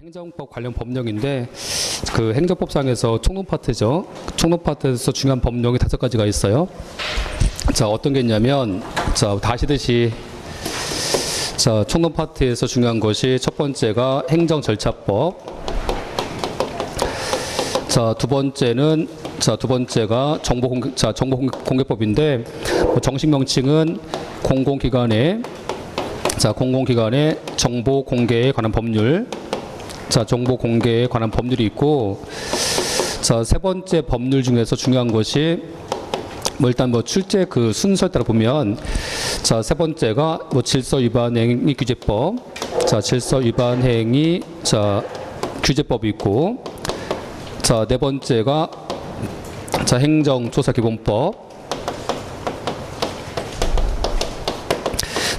행정법 관련 법령인데 그 행정법상에서 총론 파트죠. 총론 파트에서 중요한 법령이 5가지가 있어요. 자, 어떤 게 있냐면 자, 다 아시듯이 자, 총론 파트에서 중요한 것이 첫 번째가 행정절차법. 자, 두 번째가 정보공개법인데 정식 명칭은 공공기관의 정보 공개에 관한 법률. 자, 정보 공개에 관한 법률이 있고, 자, 세 번째 법률 중에서 중요한 것이 일단 출제 그 순서에 따라 보면 자, 세 번째가 질서 위반 행위 규제법. 자, 질서 위반 행위 규제법이 있고, 자, 네 번째가 자, 행정조사기본법.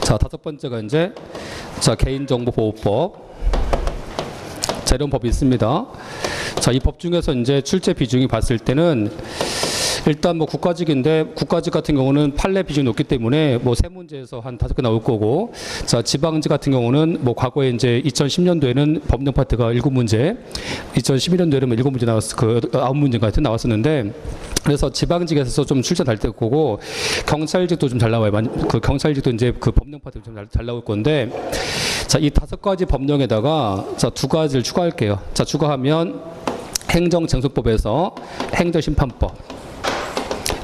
자, 다섯 번째가 이제 자, 개인정보보호법. 자, 이런 법이 있습니다. 자, 이 법 중에서 이제 출제 비중이 봤을 때는 일단 국가직인데 국가직 같은 경우는 판례 비중이 높기 때문에 세 문제에서 한 5개 나올 거고, 자, 지방직 같은 경우는 과거에 이제 2010년도에는 법령 파트가 7문제, 2011년도에는 7문제 나왔, 9문제 같은 나왔었는데, 그래서 지방직에서 좀 출제 잘 될 거고, 경찰직도 좀 잘 나와요. 그 경찰직도 이제 그 법령 파트 좀 잘 나올 건데, 자, 이 5가지 법령에다가 자, 2가지를 추가할게요. 자, 추가하면 행정쟁송법에서 행정심판법.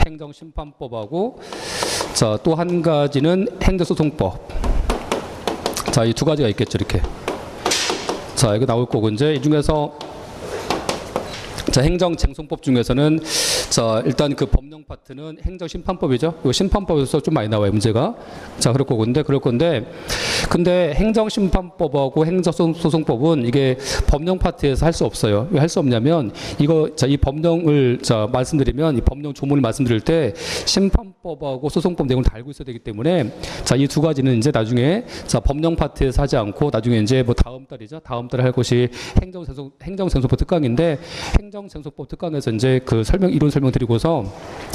행정심판법하고 자, 또 한 가지는 행정소송법. 자, 이 2가지가 있겠죠, 이렇게. 자, 이거 나올 거고, 이제 이 중에서 자, 행정쟁송법 중에서는 자, 일단 그 법령 파트는 행정심판법이죠. 이 심판법에서 좀 많이 나와요, 문제가. 자, 그럴 건데 근데 행정심판법하고 행정소송법은 이게 법령 파트에서 할 수 없어요. 왜 할 수 없냐면 이거 자, 이 법령을 자, 말씀드리면 이 법령 조문을 말씀드릴 때 심판법하고 소송법 내용을 다 알고 있어야 되기 때문에 자, 이 2가지는 이제 나중에 자, 법령 파트에서 하지 않고 나중에 이제 다음 달에 할 것이 행정쟁송법 특강인데, 행정쟁송법 특강에서 이제 그 이론 설명 드리고서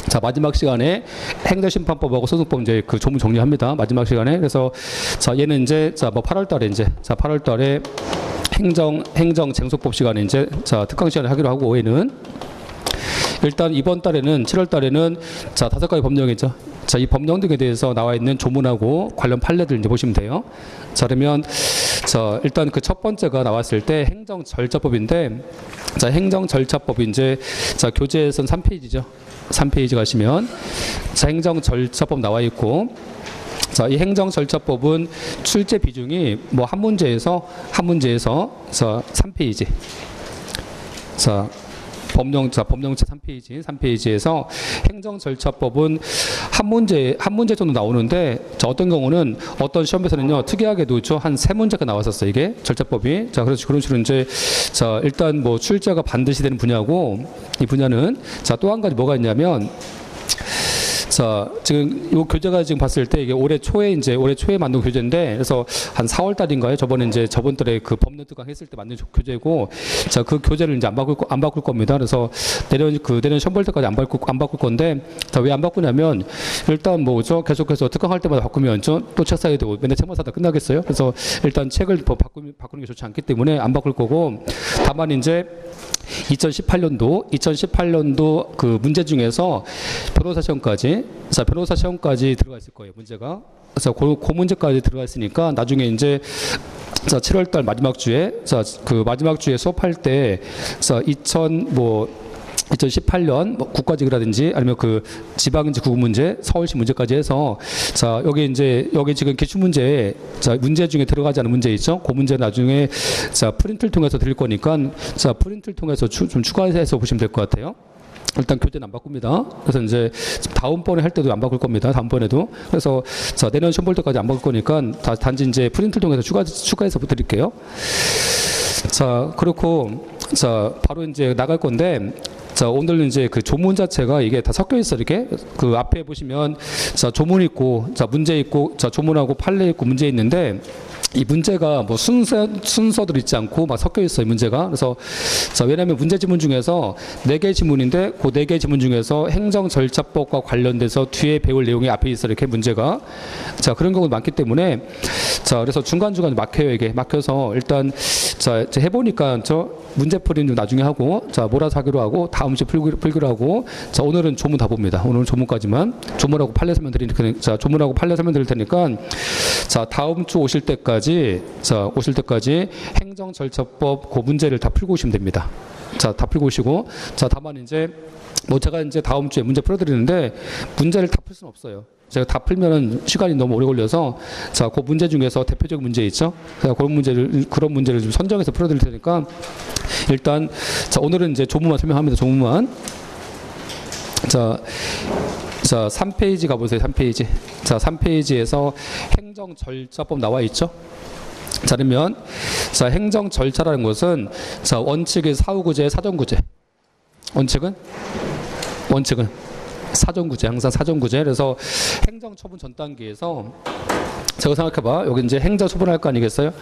자, 마지막 시간에 행정심판법하고 소송법 이제 그 조문 정리합니다. 마지막 시간에. 그래서 자, 얘는 이제 자, 8월 달에 이제 자, 8월 달에 행정쟁송법 시간에 이제 자, 특강 시간을 하기로 하고, 얘는 일단 이번 달에는 7월 달에는 자, 5가지 법령이죠. 자, 이 법령 등에 대해서 나와 있는 조문하고 관련 판례들 이제 보시면 돼요. 자, 그러면 자, 일단 그 첫 번째가 나왔을 때 행정절차법인데, 자, 행정절차법이 이제 자, 교재에서는 3페이지죠. 3페이지 가시면 자, 행정절차법 나와 있고, 자, 이 행정절차법은 출제 비중이 한 문제에서 자, 3페이지. 자, 법령체 3페이지에서 행정절차법은 한 문제 정도 나오는데, 자, 어떤 경우는 어떤 시험에서는요, 특이하게도 한 3문제가 나왔었어요, 이게 절차법이. 자, 그래서 그런 식으로 이제 자, 일단 출제가 반드시 되는 분야고, 이 분야는 자, 또 한 가지 뭐가 있냐면, 자, 지금 이 교재가 지금 봤을 때 이게 올해 초에 만든 교재인데, 그래서 한 4월 달인가요? 저번 달에 그 법령 특강 했을 때 만든 교재고, 자, 그 교재를 이제 안 바꿀 겁니다. 그래서 내년 시험 볼 때까지 안 바꿀 건데, 자, 왜 안 바꾸냐면, 일단 계속해서 특강할 때마다 바꾸면 또 책 사야 되고, 맨날 책만 사다 끝나겠어요? 그래서 일단 책을 바꾸는 게 좋지 않기 때문에 안 바꿀 거고, 다만 이제 2018년도 그 문제 중에서 변호사 시험까지 들어가 있을 거예요, 문제가. 그래서 그 문제까지 들어가 있으니까 나중에 이제 자, 7월 달 마지막 주에 그 마지막 주에 수업할 때 자, 2018년 국가직이라든지 아니면 그 지방직 구급 문제, 서울시 문제까지 해서 자, 여기 지금 기출 문제, 자, 문제 중에 들어가지 않은 문제 있죠? 그 문제 나중에 자, 프린트를 통해서 드릴 거니까 자, 프린트를 통해서 좀 추가해서 보시면 될 것 같아요. 일단 교재는 안 바꿉니다. 그래서 이제 다음번에 할 때도 안 바꿀 겁니다. 다음번에도. 그래서 자, 내년 시험 볼 때까지 안 바꿀 거니까 단지 이제 프린트를 통해서 추가해서 드릴게요. 자, 그렇고 자, 바로 이제 나갈 건데, 자, 오늘 이제 그 조문 자체가 이게 다 섞여 있어, 이렇게. 그 앞에 보시면 자, 조문 있고, 자, 문제 있고, 자, 조문하고 판례 있고 문제 있는데, 이 문제가 순서들 있지 않고 막 섞여 있어요, 문제가. 그래서 자, 왜냐하면 문제 지문 중에서 4개 지문인데 그 4개 지문 중에서 행정절차법과 관련돼서 뒤에 배울 내용이 앞에 있어, 이렇게 문제가. 자, 그런 경우가 많기 때문에 자, 그래서 중간중간 막혀요, 이게. 막혀서 일단 자, 이제 해보니까 저 문제풀이는 좀 나중에 하고, 자, 몰아서 하기로 하고, 다음 주에 풀기로 하고, 자, 오늘은 조문 다 봅니다. 오늘은 조문까지만. 조문하고 판례 설명 드리니까, 자, 조문하고 판례 설명 드릴 테니까, 자, 다음 주 오실 때까지, 자, 오실 때까지 행정절차법 그 문제를 다 풀고 오시면 됩니다. 자, 다 풀고 오시고, 자, 다만 이제, 뭐 제가 이제 다음 주에 문제 풀어드리는데, 문제를 다 풀 수는 없어요. 제가 다 풀면은 시간이 너무 오래 걸려서, 자, 그 문제 중에서 대표적인 문제 있죠? 그런 문제를 좀 선정해서 풀어드릴 테니까, 일단, 자, 오늘은 이제 조문만 설명합니다. 조문만. 자, 3페이지 가보세요. 3페이지. 자, 3페이지에서 행정절차법 나와 있죠? 자, 그러면, 자, 행정절차라는 것은, 자, 원칙이 사후구제, 사전구제. 원칙은 사전구제, 항상 사전구제. 그래서 행정처분 전 단계에서 제가 생각해봐. 여기 이제 행정처분할 거 아니겠어요?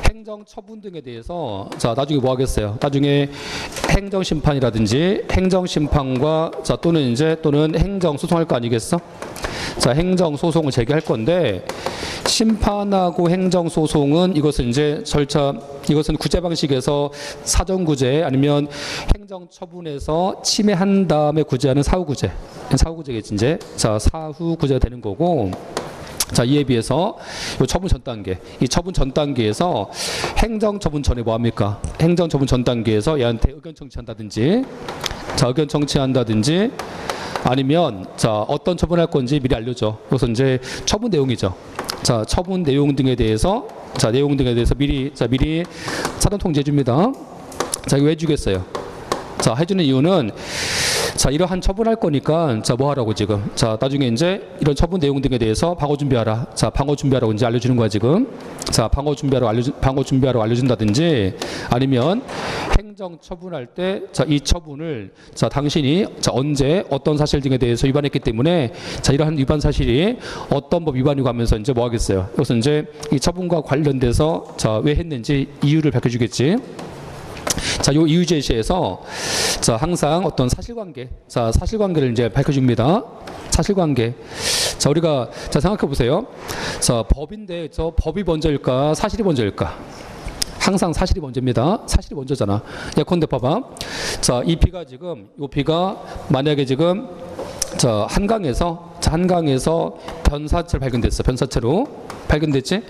행정처분 등에 대해서 자, 나중에 뭐 하겠어요? 나중에 행정심판이라든지 행정심판과 자, 또는 행정소송할 거 아니겠어? 자, 행정소송을 제기할 건데 심판하고 행정소송은 이것은 이제 절차, 이것은 구제 방식에서 사전구제 아니면 행정처분에서 침해한 다음에 구제하는 사후구제. 사후구제겠지 이제. 자, 사후구제가 되는 거고. 자, 이에 비해서 이 처분 전 단계, 이 처분 전 단계에서 행정처분 전에 뭐 합니까? 행정처분 전 단계에서 얘한테 의견 청취한다든지, 자, 의견 청취한다든지, 아니면 자, 어떤 처분할 건지 미리 알려줘. 그래서 이제 처분 내용이죠. 자, 처분 내용 등에 대해서, 자, 내용 등에 대해서 미리 사전 통지해 줍니다. 자, 이거 왜 주겠어요? 자, 해주는 이유는 자, 이러한 처분할 거니까 자, 뭐 하라고 지금. 자, 나중에 이제 이런 처분 내용 등에 대해서 방어 준비하라. 자, 방어 준비하라고 이제 알려주는 거야 지금. 자, 방어 준비하라고 알려준다든지, 아니면 행정 처분할 때 자, 이 처분을 자, 당신이 자, 언제 어떤 사실 등에 대해서 위반했기 때문에 자, 이러한 위반 사실이 어떤 법 위반이고 하면서 이제 뭐 하겠어요? 그래서 이제 이 처분과 관련돼서 자, 왜 했는지 이유를 밝혀주겠지. 자, 요 이유 제시에서 자, 항상 어떤 사실관계, 자, 사실관계를 이제 밝혀줍니다. 사실관계. 자, 우리가 자, 생각해 보세요. 자, 법인데 저 법이 먼저일까, 사실이 먼저일까? 항상 사실이 먼저입니다. 사실이 먼저잖아. 예컨대 봐봐. 자, 이 비가 지금, 요 비가 만약에 지금 자, 한강에서 변사체로 발견됐어. 변사체로 발견됐지?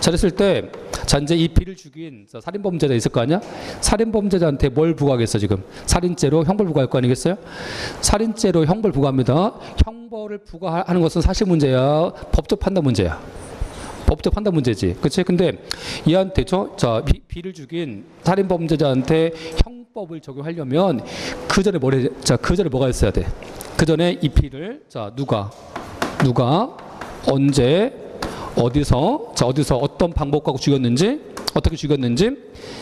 자, 그랬을 때, 자, 이제 이 비를 죽인 자, 살인범죄자 있을 거 아니야? 살인범죄자한테 뭘 부과하겠어, 지금? 살인죄로 형벌 부과할 거 아니겠어요? 살인죄로 형벌 부과합니다. 형벌을 부과하는 것은 사실 문제야? 법적 판단 문제야? 법적 판단 문제지. 그치? 근데 얘한테 자, 비를 죽인 살인범죄자한테 형법을 적용하려면 그 전에 그 전에 뭐가 있어야 돼? 그 전에 이 비를 자, 누가 언제 어디서 어떤 방법과 죽였는지, 어떻게 죽였는지,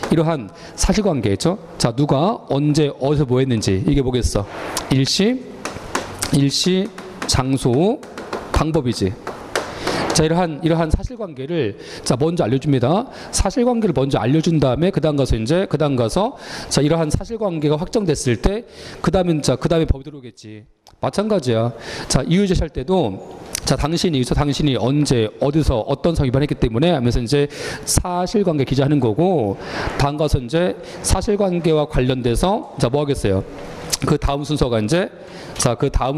이러한 사실관계죠. 자, 누가 언제 어디서 뭐 했는지, 이게 뭐겠어? 일시 장소 방법이지. 자, 이러한 사실관계를 자, 먼저 알려줍니다. 사실관계를 먼저 알려준 다음에 그다음 가서 자, 이러한 사실관계가 확정됐을 때 그다음에 법이 들어오겠지. 마찬가지야. 자, 이유 제시할 때도 자, 당신이 언제 어디서 어떤 상 위반했기 때문에 하면서 이제 사실관계 기재하는 거고, 다음 가서 이제 사실관계와 관련돼서 자, 뭐 하겠어요? 그 다음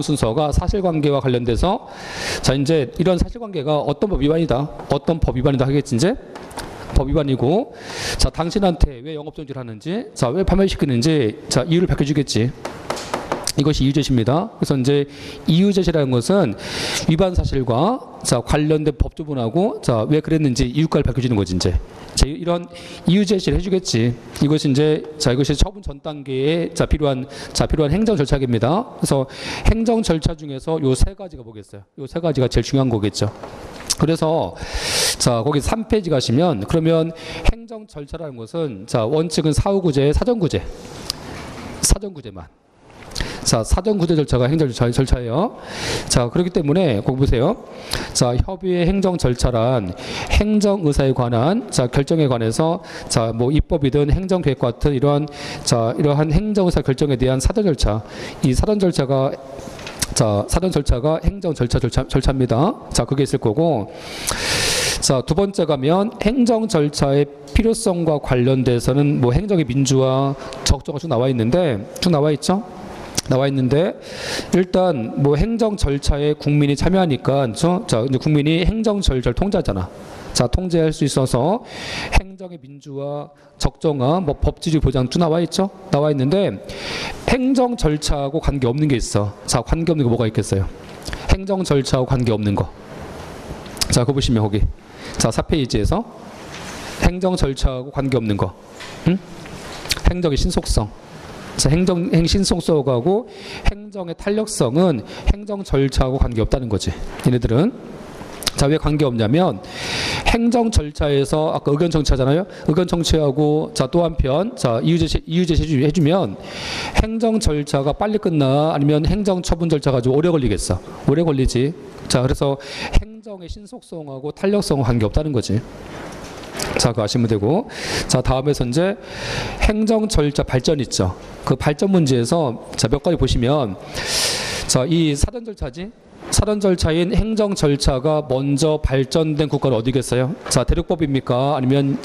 순서가 사실관계와 관련돼서 자, 이제 이런 사실관계가 어떤 법 위반이다 하겠지. 이제 법 위반이고, 자, 당신한테 왜 영업정지를 하는지, 자, 왜 파면시키는지, 자, 이유를 밝혀주겠지. 이것이 이유 제시입니다. 그래서 이제 이유 제시라는 것은 위반 사실과 자, 관련된 법 조문하고 자, 왜 그랬는지 이유까지 밝혀주는 거지. 이제 자, 이런 이유 제시를 해주겠지. 이것이 이제 자, 이것이 처분 전 단계에 자, 필요한 행정 절차입니다. 그래서 행정 절차 중에서 요 세 가지가 뭐겠어요? 요 세 가지가 제일 중요한 거겠죠. 그래서 자, 거기 3페이지 가시면, 그러면 행정 절차라는 것은 자, 원칙은 사후구제, 사전구제만. 자, 사전구제 절차가 행정 절차예요. 자, 그렇기 때문에 거기 보세요. 자, 협의회 행정 절차란 행정의사에 관한 자, 결정에 관해서 자, 뭐 입법이든 행정계획 같은 이러한 행정의사 결정에 대한 사전 절차. 이 사전 절차가 행정 절차입니다. 자, 그게 있을 거고. 자, 두 번째 가면 행정 절차의 필요성과 관련돼서는 뭐 행정의 민주화, 적정가 쭉 나와 있는데, 쭉 나와 있죠? 나와 있는데, 일단 뭐 행정 절차에 국민이 참여하니까, 자, 이제 국민이 행정 절차를 통제하잖아. 자, 통제할 수 있어서 행정의 민주화, 적정화, 뭐 법치주의 보장 쭉 나와 있죠? 나와 있는데, 행정 절차하고 관계없는 게 있어. 자, 관계없는 게 뭐가 있겠어요? 행정 절차하고 관계없는 거. 자, 그거 보시면 거기. 자, 4페이지에서 행정 절차하고 관계없는 거. 응? 행정의 신속성. 자, 신속성하고 행정의 탄력성은 행정 절차하고 관계없다는 거지. 얘네들은. 자, 왜 관계없냐면 행정 절차에서 아까 의견 청취하잖아요. 의견 청취하고 자, 또 한편 자, 이유 제시 해주면 행정 절차가 빨리 끝나 아니면 행정 처분 절차 가지고 오래 걸리겠어. 오래 걸리지. 자, 그래서 행정의 신속성하고 탄력성은 관계없다는 거지. 자, 그거 아시면 되고. 자, 다음에서 이제 행정 절차 발전 있죠. 그 발전 문제에서 자, 몇 가지 보시면 자, 이 사전 절차지. 사전 절차인 행정 절차가 먼저 발전된 국가는 어디겠어요? 자, 대륙법입니까? 아니면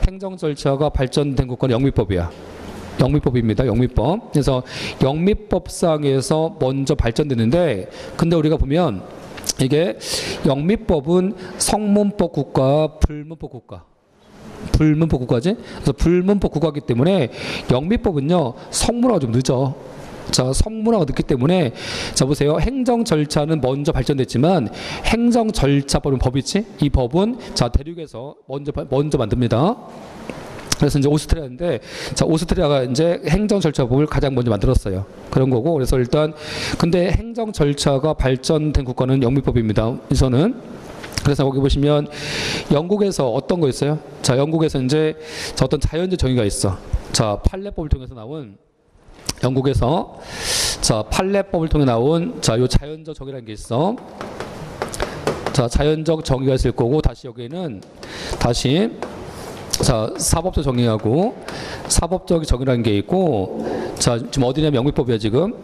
행정 절차가 발전된 국가는 영미법이야. 영미법입니다. 영미법. 그래서 영미법상에서 먼저 발전됐는데, 근데 우리가 보면 이게 영미법은 성문법 국가, 불문법 국가. 불문법 국가지? 그래서 불문법 국가이기 때문에 영미법은요, 성문화가 좀 늦어. 자, 성문화가 늦기 때문에 자, 보세요. 행정 절차는 먼저 발전됐지만 행정 절차법은 법이지. 이 법은 자, 대륙에서 먼저 만듭니다. 그래서 이제 오스트리아인데 자, 오스트리아가 이제 행정 절차법을 가장 먼저 만들었어요. 그런 거고. 그래서 일단 근데 행정 절차가 발전된 국가는 영미법입니다. 우선은. 그래서 거기 보시면 영국에서 어떤 거 있어요? 자, 영국에서 이제 자, 어떤 자연적 정의가 있어. 자, 판례법을 통해서 나온 영국에서 자, 판례법을 통해 나온 자, 요 자연적 정의라는 게 있어. 자, 자연적 정의가 있을 거고 다시 여기에는 다시 자, 사법적 정의하고 사법적 정의라는 게 있고 자, 지금 어디냐면 영미법이야 지금.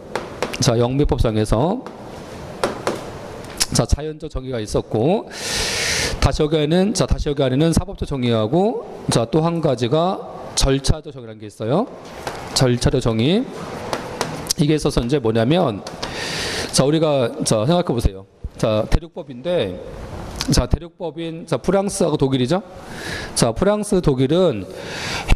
자, 영미법상에서 자, 자연적 정의가 있었고 다시 여기 안에는 사법적 정의하고 자, 또 한 가지가 절차적 정의라는 게 있어요. 절차적 정의. 이게 있어서 이제 뭐냐면 자, 우리가 자, 생각해 보세요. 자, 대륙법인데 자, 대륙법인 자, 프랑스하고 독일이죠. 자, 프랑스 독일은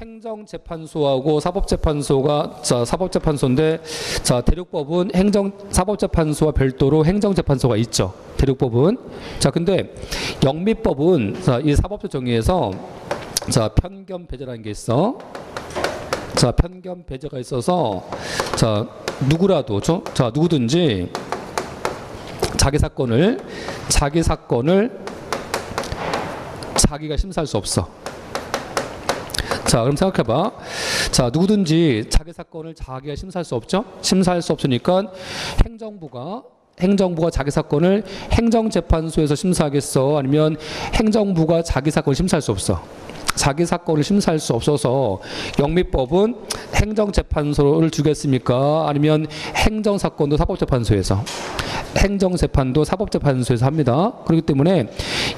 행정재판소하고 사법재판소가 자, 사법재판소인데 자, 대륙법은 사법재판소와 별도로 행정재판소가 있죠. 대륙법은. 자, 근데 영미법은 자, 이 사법적 정의에서 자, 편견 배제라는 게 있어. 자, 편견 배제가 있어서 자, 누구라도 자, 누구든지 자기 사건을 자기가 심사할 수 없어. 자, 그럼 생각해봐. 자, 누구든지 자기 사건을 자기가 심사할 수 없죠? 심사할 수 없으니까 행정부가 자기 사건을 행정재판소에서 심사하겠어? 아니면 행정부가 자기 사건을 심사할 수 없어? 자기 사건을 심사할 수 없어서 영미법은 행정재판소를 주겠습니까? 아니면 행정사건도 사법재판소에서 행정재판도 사법재판소에서 합니다. 그렇기 때문에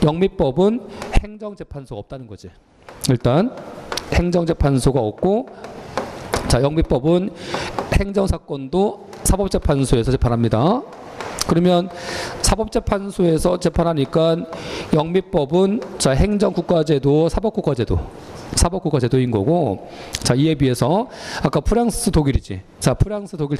영미법은 행정재판소가 없다는 거지. 일단 행정재판소가 없고 자, 영미법은 행정사건도 사법재판소에서 재판합니다. 그러면 사법재판소에서 재판하니까 영미법은 자, 행정국가제도, 사법국가제도인 거고 자, 이에 비해서 아까 프랑스 독일이지. 자, 프랑스 독일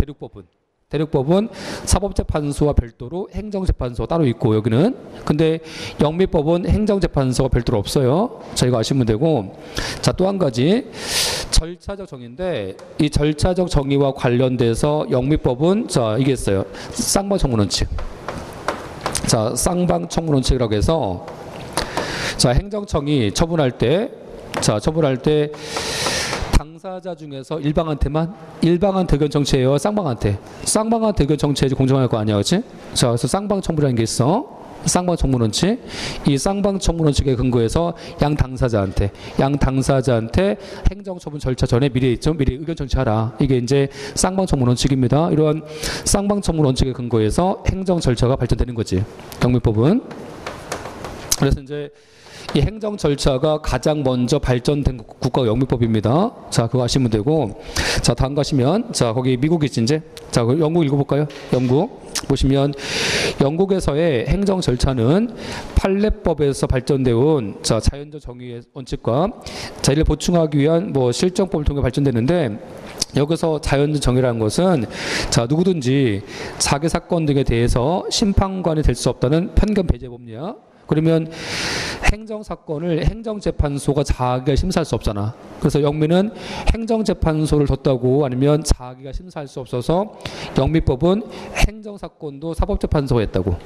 대륙법은 사법재판소와 별도로 행정재판소 따로 있고 여기는 근데 영미법은 행정재판소가 별도로 없어요. 자, 이거 아시면 되고 자, 또 한 가지 절차적 정의인데 이 절차적 정의와 관련돼서 영미법은 자, 이게 있어요. 쌍방청문원칙. 자, 쌍방청문원칙이라고 해서 자, 행정청이 처분할 때 당사자 중에서 일방한테만 일방한 의견 청취해요. 쌍방한테 의견 청취해야지 공정할 거 아니야, 그렇지? 자, 그래서 쌍방청문이라는 게 있어. 쌍방청문원칙. 이 쌍방청문원칙에 근거해서 양 당사자한테 행정처분 절차 전에 미리 의견 청취하라. 이게 이제 쌍방청문원칙입니다. 이러한 쌍방청문원칙에 근거해서 행정 절차가 발전되는 거지. 영미법은. 그래서 이제 이 행정 절차가 가장 먼저 발전된 국가가 영미법입니다. 자, 그거 아시면 되고, 자, 다음 가시면, 자, 거기 미국이지 이제. 자, 영국 읽어볼까요? 영국 보시면 영국에서의 행정 절차는 판례법에서 발전되온 자, 자연적 정의의 원칙과 자, 이를 보충하기 위한 뭐 실정법을 통해 발전되는데, 여기서 자연적 정의라는 것은 자, 누구든지 자기 사건 등에 대해서 심판관이 될 수 없다는 편견 배제 법리야. 그러면 행정사건을 행정재판소가 자기가 심사할 수 없잖아. 그래서 영미는 행정재판소를 뒀다고 아니면 자기가 심사할 수 없어서 영미법은 행정사건도 사법재판소가 했다고.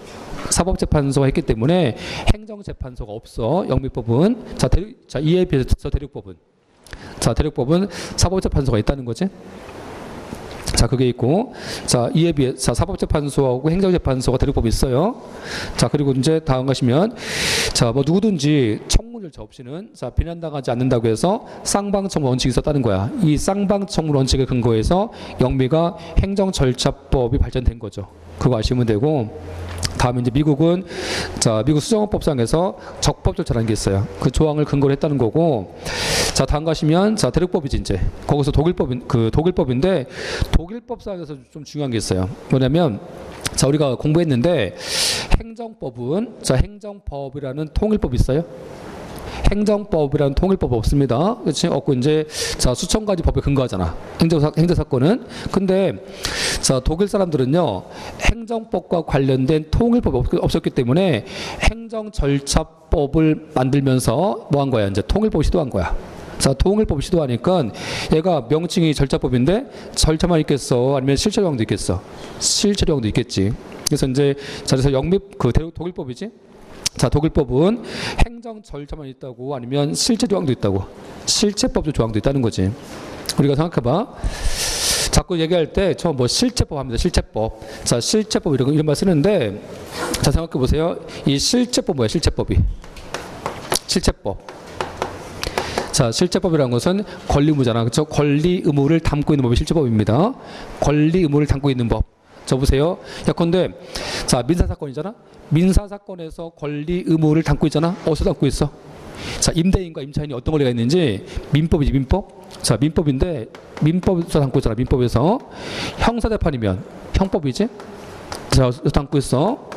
사법재판소가 했기 때문에 행정재판소가 없어. 영미법은. 자, 이에 비해서 대륙법은. 자, 대륙법은 사법재판소가 있다는 거지. 자, 그게 있고, 자, 이에 비해, 자, 사법재판소하고 행정재판소가 대륙법이 있어요. 자, 그리고 이제 다음 가시면, 자, 뭐 누구든지 청문 절차 없이는, 자, 비난당하지 않는다고 해서 쌍방청문 원칙이 있었다는 거야. 이 쌍방청문 원칙에 근거해서 영미가 행정절차법이 발전된 거죠. 그거 아시면 되고, 다음에 이제 미국은, 자, 미국 수정헌법상에서 적법 절차라는 게 있어요. 그 조항을 근거로 했다는 거고, 자, 다음 가시면, 자, 대륙법이지, 이제. 거기서 독일법인데, 독일법상에서 좀 중요한 게 있어요. 뭐냐면, 자, 우리가 공부했는데, 행정법은, 자, 행정법이라는 통일법이 있어요. 행정법이라는 통일법 없습니다. 그렇지? 없고, 이제, 자, 수천 가지 법에 근거하잖아. 행정사건은. 근데, 자, 독일 사람들은요, 행정법과 관련된 통일법이 없었기 때문에 행정절차법을 만들면서 뭐 한 거야? 이제 통일법을 시도한 거야. 자, 통일법 시도하니까 얘가 명칭이 절차법인데 절차만 있겠어? 아니면 실체조항도 있겠어? 실체조항도 있겠지. 그래서 이제, 자, 그래서 독일법이지? 자, 독일법은 행정 절차만 있다고 아니면 실체 조항도 있다고. 실체법 조항도 있다는 거지. 우리가 생각해봐. 자꾸 얘기할 때 저 뭐 실체법 합니다. 실체법. 자, 실체법 이런 말 쓰는데, 자, 생각해 보세요. 이 실체법 뭐야? 실체법이. 실체법. 자, 실체법이라는 것은 권리 의무잖아. 그렇죠? 권리 의무를 담고 있는 법이 실체법입니다. 권리 의무를 담고 있는 법. 저 보세요. 예컨대, 자, 민사사건이잖아. 민사사건에서 권리 의무를 담고 있잖아. 어디서 담고 있어? 자, 임대인과 임차인이 어떤 권리가 있는지 민법이지, 민법. 자, 민법인데 민법에서 담고 있잖아. 민법에서. 형사재판이면 형법이지. 자, 담고 있어.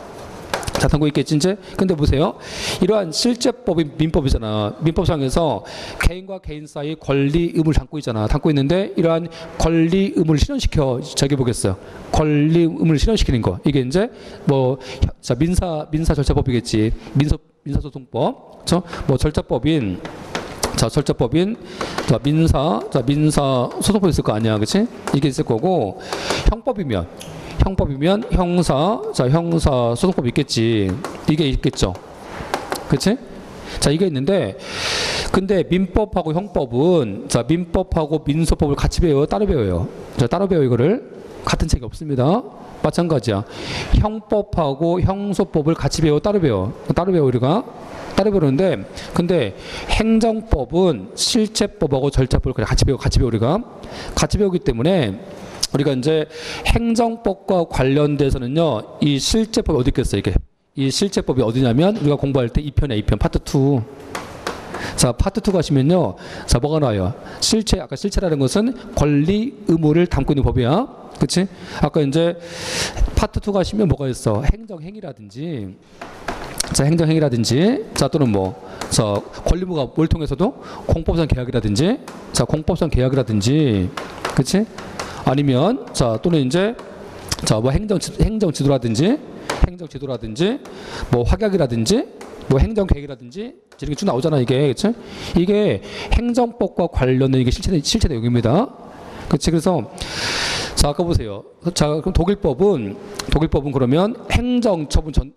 자, 담고 있겠지 이제. 근데 보세요. 이러한 실제법이 민법이잖아. 민법상에서 개인과 개인 사이 권리 의무를 담고 있잖아. 담고 있는데 이러한 권리 의무를 실현시켜. 저기 보겠어요. 권리 의무를 실현시키는 거. 이게 이제 뭐, 자, 민사 절차법이겠지. 민사소송법. 그렇죠? 뭐 절차법인, 자, 절차법인, 자, 민사 소송법 있을 거 아니야. 그치? 이게 있을 거고, 형법이면 형사, 자, 형사 소송법 있겠지. 이게 있겠죠. 그치? 자, 이게 있는데, 근데 민법하고 형법은, 자, 민법하고 민소법을 같이 배워요? 따로 배워요? 자, 따로 배워, 이거를. 같은 책이 없습니다. 마찬가지야. 형법하고 형소법을 같이 배워? 따로 배워? 따로 배워, 우리가. 따로 배우는데, 근데 행정법은 실체법하고 절차법을 같이 배워, 우리가. 같이 배우기 때문에, 우리가 이제 행정법과 관련돼서는요, 이 실체법이 어디 있겠어요, 이게? 이 실체법이 어디냐면, 우리가 공부할 때 2편이야, 2편, 파트 2. 자, 파트 2 가시면요, 자, 뭐가 나와요? 아까 실체라는 것은 권리, 의무를 담고 있는 법이야. 그치? 아까 이제 파트 2 가시면 뭐가 있어? 행정행위라든지, 자, 행정행위라든지, 자, 또는 뭐, 자, 권리부가 뭘 통해서도 공법상 계약이라든지, 자, 공법상 계약이라든지, 그치? 아니면, 자, 또는 이제, 자, 뭐 행정지도라든지, 뭐 확약이라든지, 뭐 행정계획이라든지, 이렇게 쭉 나오잖아, 이게. 그치? 이게 행정법과 관련된 이게 실체 내용입니다. 그치? 그래서, 자, 아까 보세요. 자, 그럼 독일법은 그러면 행정처분 전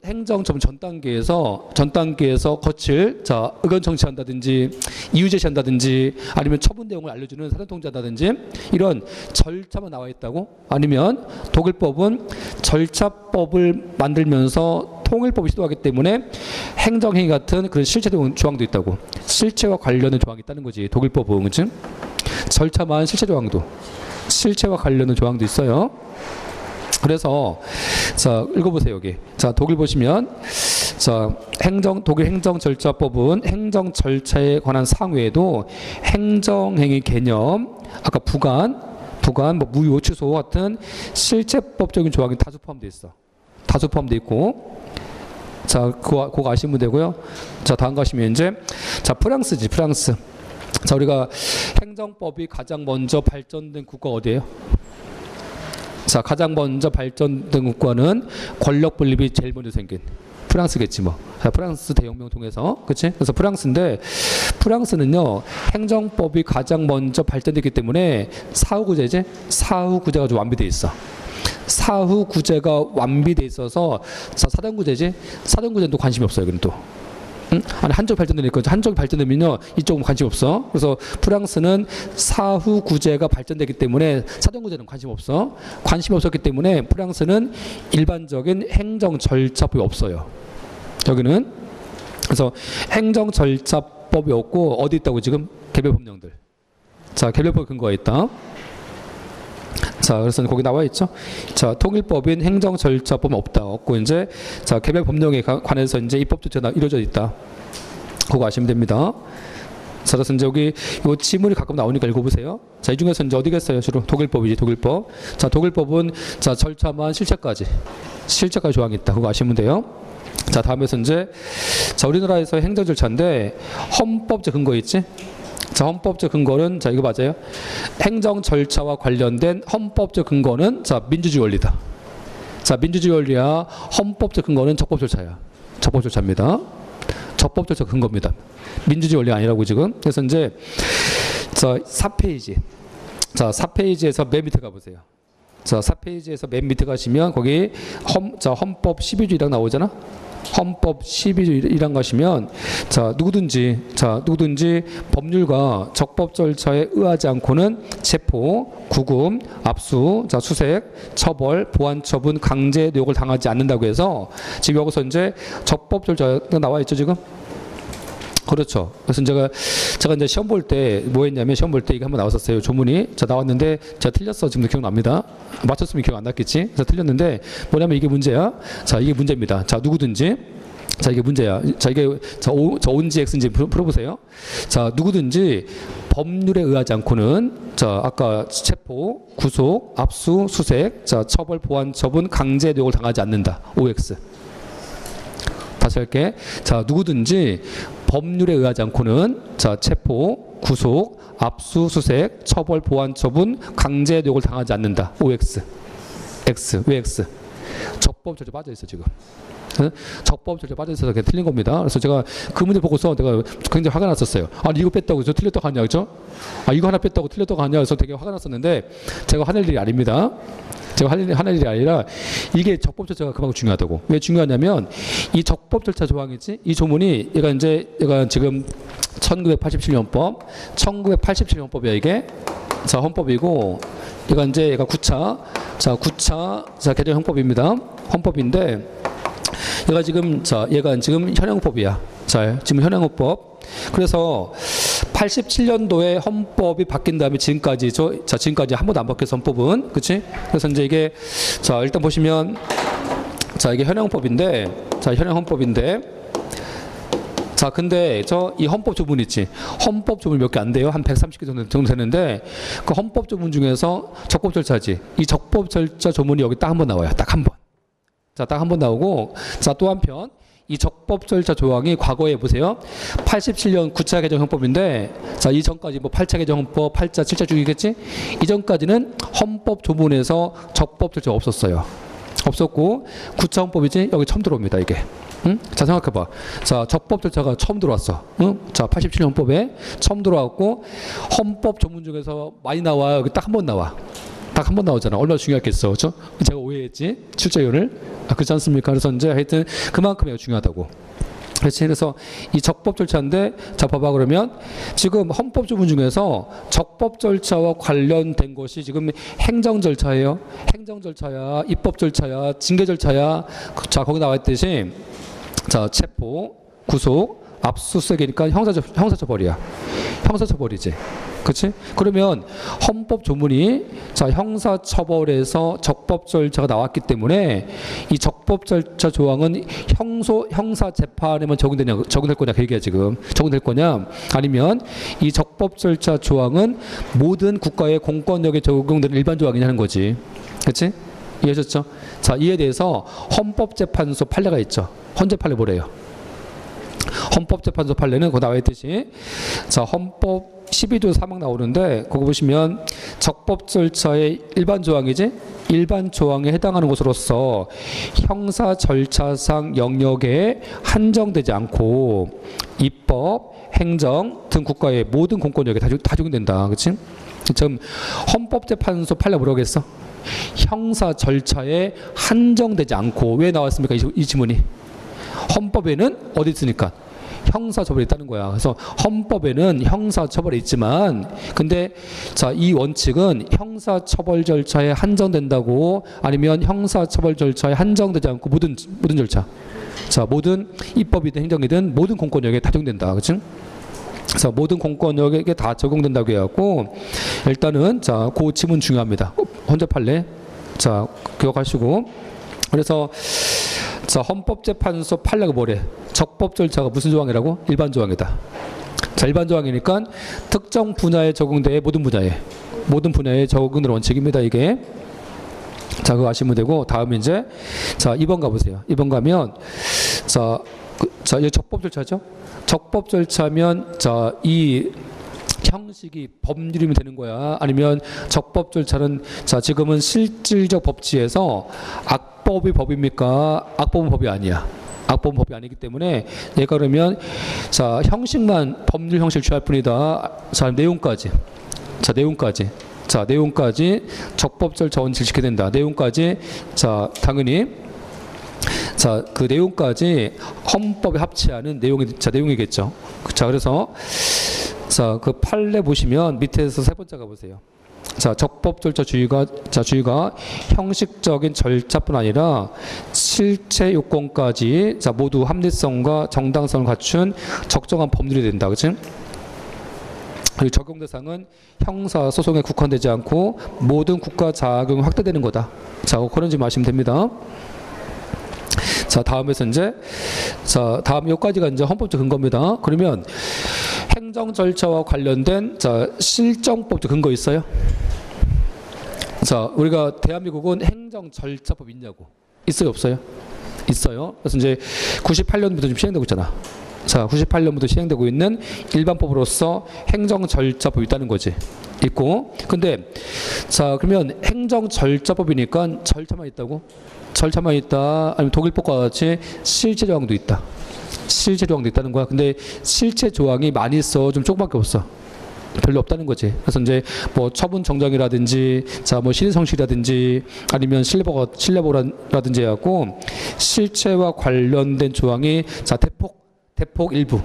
단계에서 거칠, 자, 의견 청취한다든지, 이유 제시한다든지, 아니면 처분 내용을 알려주는 사전 통지한다든지, 이런 절차만 나와 있다고? 아니면 독일법은 절차법을 만들면서 통일법을 시도하기 때문에 행정행위 같은 그런 실체 조항도 있다고. 실체와 관련된 조항이 있다는 거지, 독일법은. 그치? 절차만 실체와 관련된 조항도 있어요. 그래서, 자, 읽어보세요, 여기. 자, 독일 보시면, 자, 독일 행정절차법은 행정 절차에 관한 사항 외에도 행정행위 개념, 아까 부관, 뭐 무효, 취소 같은 실체법적인 조항이 다수 포함되어 있어. 다수 포함되어 있고, 자, 그거 아시면 되고요. 자, 다음 가시면 이제, 자, 프랑스지, 프랑스. 자, 우리가 행정법이 가장 먼저 발전된 국가 어디예요? 자, 가장 먼저 발전된 국가는 권력 분립이 제일 먼저 생긴 프랑스겠지 뭐. 자, 프랑스 대혁명 통해서, 그치? 그래서 프랑스인데, 프랑스는요, 행정법이 가장 먼저 발전됐기 때문에 사후구제지? 사후구제가 좀 완비돼 있어. 사후구제가 완비돼 있어서, 자, 사전구제지? 사전구제는 또 관심이 없어요, 여기는 또. 응? 아니, 한쪽 발전되니까 한쪽이 발전되면요, 이쪽은 관심 없어. 그래서 프랑스는 사후구제가 발전됐기 때문에 사전구제는 관심 없어. 관심이 없었기 때문에 프랑스는 일반적인 행정절차법이 없어요. 여기는. 그래서 행정절차법이 없고 어디 있다고 지금? 개별법령들. 자, 개별법 근거가 있다. 자, 그래서 거기 나와 있죠. 자, 통일법인 행정절차법은 없다. 없고 이제 자, 개별법령에 관해서 이제 입법 조치가 이루어져 있다. 그거 아시면 됩니다. 자, 그래서 이제 여기 이 지문이 가끔 나오니까 읽어보세요. 자, 이 중에서 이제 어디겠어요? 주로 독일법이지, 독일법. 자, 독일법은 자, 절차만 실체까지 조항이 있다. 그거 아시면 돼요. 자, 다음에서 이제 자, 우리나라에서 행정 절차인데 헌법적 근거 있지? 자, 헌법적 근거는 자, 이거 맞아요? 행정 절차와 관련된 헌법적 근거는 자, 민주주의 원리다. 자, 민주주의 원리야. 헌법적 근거는 적법 절차야. 적법 절차입니다. 적법 절차 근거입니다. 민주주의 원리 아니라고 지금. 그래서 이제 자, 4페이지. 자, 4페이지에서 맨 밑에 가보세요. 자, 4페이지에서 맨 밑에 가시면 거기 헌법 12조 1항 나오잖아. 헌법 12조 1항 가시면 자, 누구든지 법률과 적법 절차에 의하지 않고는 체포, 구금, 압수, 자, 수색, 처벌, 보안 처분, 강제 노역을 당하지 않는다고 해서 지금 여기서 이제 적법 절차가 나와 있죠, 지금. 그렇죠. 그래서 제가 이제 시험 볼 때 뭐 했냐면 시험 볼 때 이게 한번 나왔었어요. 조문이. 자, 나왔는데 제가 틀렸어. 지금도 기억납니다. 맞췄으면 기억 안 났겠지. 그래서 틀렸는데 뭐냐면 이게 문제야. 자, 이게 문제입니다. 자, 누구든지. 자, 이게 문제야. 자, 이게 저 온지 X인지 풀어보세요. 자, 누구든지 법률에 의하지 않고는 자, 아까 체포, 구속, 압수, 수색, 자, 처벌, 보안 처분, 강제 노역을 당하지 않는다. OX. 다시 할게. 자, 누구든지 법률에 의하지 않고는 자, 체포, 구속, 압수, 수색, 처벌, 보안 처분, 강제 노역을 당하지 않는다. OX. X. 왜 X? 적법 절차 빠져 있어, 지금. 적법 절차 빠져 있어서 그냥 틀린 겁니다. 그래서 제가 그 문제 보고서 내가 굉장히 화가 났었어요. 아니, 이거 뺐다고 저 틀렸다고 하냐, 그죠? 아, 이거 하나 뺐다고 틀렸다고 하냐, 그래서 되게 화가 났었는데 제가 화낼 일이 아닙니다. 제가 화낼 일이 아니라 이게 적법 절차가 그만큼 중요하다고. 왜 중요하냐면 이 적법 절차 조항이지, 이 조문이 얘가 지금 1987년법이야 이게. 자, 헌법이고 얘가 9차 자, 개정 헌법입니다. 헌법인데 얘가 지금 현행법이야. 자, 지금 현행법. 그래서 87년도에 헌법이 바뀐 다음에 지금까지 한 번도 안 바뀌었어, 헌법은. 그치? 그래서 이제 이게 자, 일단 보시면 자, 이게 현행헌법인데 자, 근데 이 헌법 조문 있지. 헌법 조문 몇 개 안 돼요. 한 130개 정도 되는데 그 헌법 조문 중에서 적법 절차지. 이 적법 절차 조문이 여기 딱 한 번 나와요. 딱 한 번. 자, 딱 한 번 나오고 자, 또 한편 이 적법 절차 조항이 과거에 보세요. 87년 9차 개정 헌법인데 자, 이전까지 뭐 8차 개정 헌법, 8차, 7차 중이겠지? 이전까지는 헌법 조문에서 적법 절차가 없었어요. 없었고 9차 헌법이지? 여기 처음 들어옵니다, 이게. 응? 자, 생각해봐. 자, 적법 절차가 처음 들어왔어. 응? 자, 87년 헌법에 처음 들어왔고 헌법 조문 중에서 많이 나와요. 여기 딱 한 번 나와. 딱 한 번 나오잖아. 얼마나 중요했겠어. 그렇죠? 제가 오해했지. 출제위원을. 그렇지 않습니까? 그래서 이제 하여튼 그만큼 중요하다고. 그래서 이 적법 절차인데 자, 봐봐. 그러면 지금 헌법 조문 중에서 적법 절차와 관련된 것이 지금 행정 절차예요. 행정 절차야, 입법 절차야, 징계 절차야. 자, 거기 나와 있듯이 자, 체포, 구속, 압수수색이니까 형사처벌이야. 형사처벌이지. 그렇지? 그러면 헌법 조문이 자 형사처벌에서 적법 절차가 나왔기 때문에 이 적법 절차 조항은 형사 재판에만 적용될 거냐 그 얘기야 지금. 적용될 거냐 아니면 이 적법 절차 조항은 모든 국가의 공권력에 적용되는 일반 조항이냐는 거지. 그렇지? 이해하셨죠? 자 이에 대해서 헌법재판소 판례가 있죠. 헌재 판례 뭐래요? 헌법재판소 판례는 거기 나와 있듯이 자 헌법 12조 3항 나오는데 그거 보시면 적법 절차의 일반 조항이지 일반 조항에 해당하는 것으로서 형사 절차상 영역에 한정되지 않고 입법, 행정 등 국가의 모든 공권력에 다 적용된다. 그렇지? 지금 헌법재판소 판례 뭐라고 했어? 형사 절차에 한정되지 않고 왜 나왔습니까? 이 지문이 헌법에는 어디 있으니까 형사처벌이 있다는 거야. 그래서 헌법에는 형사처벌이 있지만 근데 자, 이 원칙은 형사처벌 절차에 한정된다고 아니면 형사처벌 절차에 한정되지 않고 모든 절차 자 모든 입법이든 행정이든 모든 공권력에 다 적용된다. 그렇지? 그래서 모든 공권력에게 다 적용된다고 해갖고 일단은 자, 그 지문 중요합니다. 헌재 판례 자 기억하시고 그래서 자 헌법재판소 판례가 뭐래? 적법 절차가 무슨 조항이라고? 일반 조항이다. 자 일반 조항이니까 특정 분야에 적용돼 모든 분야에 적용되는 원칙입니다. 이게 자 그거 아시면 되고 다음 이제 자 2번 가보세요. 2번 가면 자 이 적법 절차죠. 적법 절차면 자 이 형식이 법률이면 되는 거야. 아니면 적법 절차는 자 지금은 실질적 법치에서 악법이 법입니까? 악법은 법이 아니야. 악법은 법이 아니기 때문에 얘가 그러면 자 형식만 법률 형식을 취할 뿐이다. 자 내용까지 적법 절차 원칙을 지켜야 된다. 내용까지 자 당연히 자 그 내용까지 헌법에 합치하는 내용이겠죠. 자 그래서 자 그 판례 보시면 밑에서 세 번째 가보세요. 자 적법 절차 주의가 형식적인 절차뿐 아니라 실체 요건까지 자 모두 합리성과 정당성을 갖춘 적정한 법률이 된다. 그렇지? 그리고 적용 대상은 형사 소송에 국한되지 않고 모든 국가 자격이 확대되는 거다. 자 그런 점 아시면 됩니다. 자 다음에서 이제 자 다음 여기까지가 이제 헌법적 근거입니다. 그러면 행정 절차와 관련된 자 실정법적 근거 있어요? 자 우리가 대한민국은 행정 절차법 있냐고 있어요 없어요? 있어요. 그래서 이제 98년부터 지금 시행되고 있잖아. 자 98년부터 시행되고 있는 일반법으로서 행정 절차법이 있다는 거지. 있고 근데 자 그러면 행정 절차법이니까 절차만 있다고? 절차만 있다 아니면 독일법과 같이 실체 조항도 있다. 실체 조항도 있다는 거야. 근데 실체 조항이 많이 있어. 좀 조금밖에 없어. 별로 없다는 거지. 그래서 이제 뭐 처분 정정이라든지 자 뭐 신의성실이라든지 아니면 신뢰보라든지 해갖고 실체와 관련된 조항이 자 대폭 일부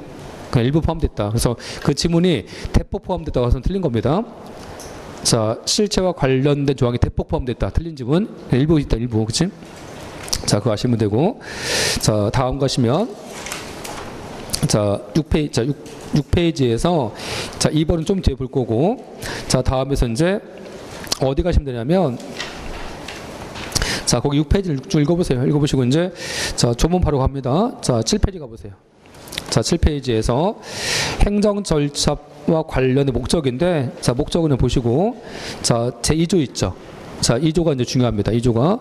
그냥 일부 포함됐다. 그래서 그 지문이 대폭 포함됐다고 해서 틀린 겁니다. 자 실체와 관련된 조항이 대폭 포함됐다. 틀린 지문 일부 있다. 일부 그치? 자 그거 아시면 되고 자 다음 가시면 자 6페이지에서 자 2번은 좀 뒤에 볼 거고 자 다음에서 이제 어디 가시면 되냐면 자 거기 6페이지를 쭉 읽어보세요. 읽어보시고 이제 자 조문 바로 갑니다. 자 7페이지 가보세요. 자 7페이지에서 행정 절차와 관련된 목적인데 자 목적은 보시고 자 제2조 있죠. 자 2조가 이제 중요합니다. 2조가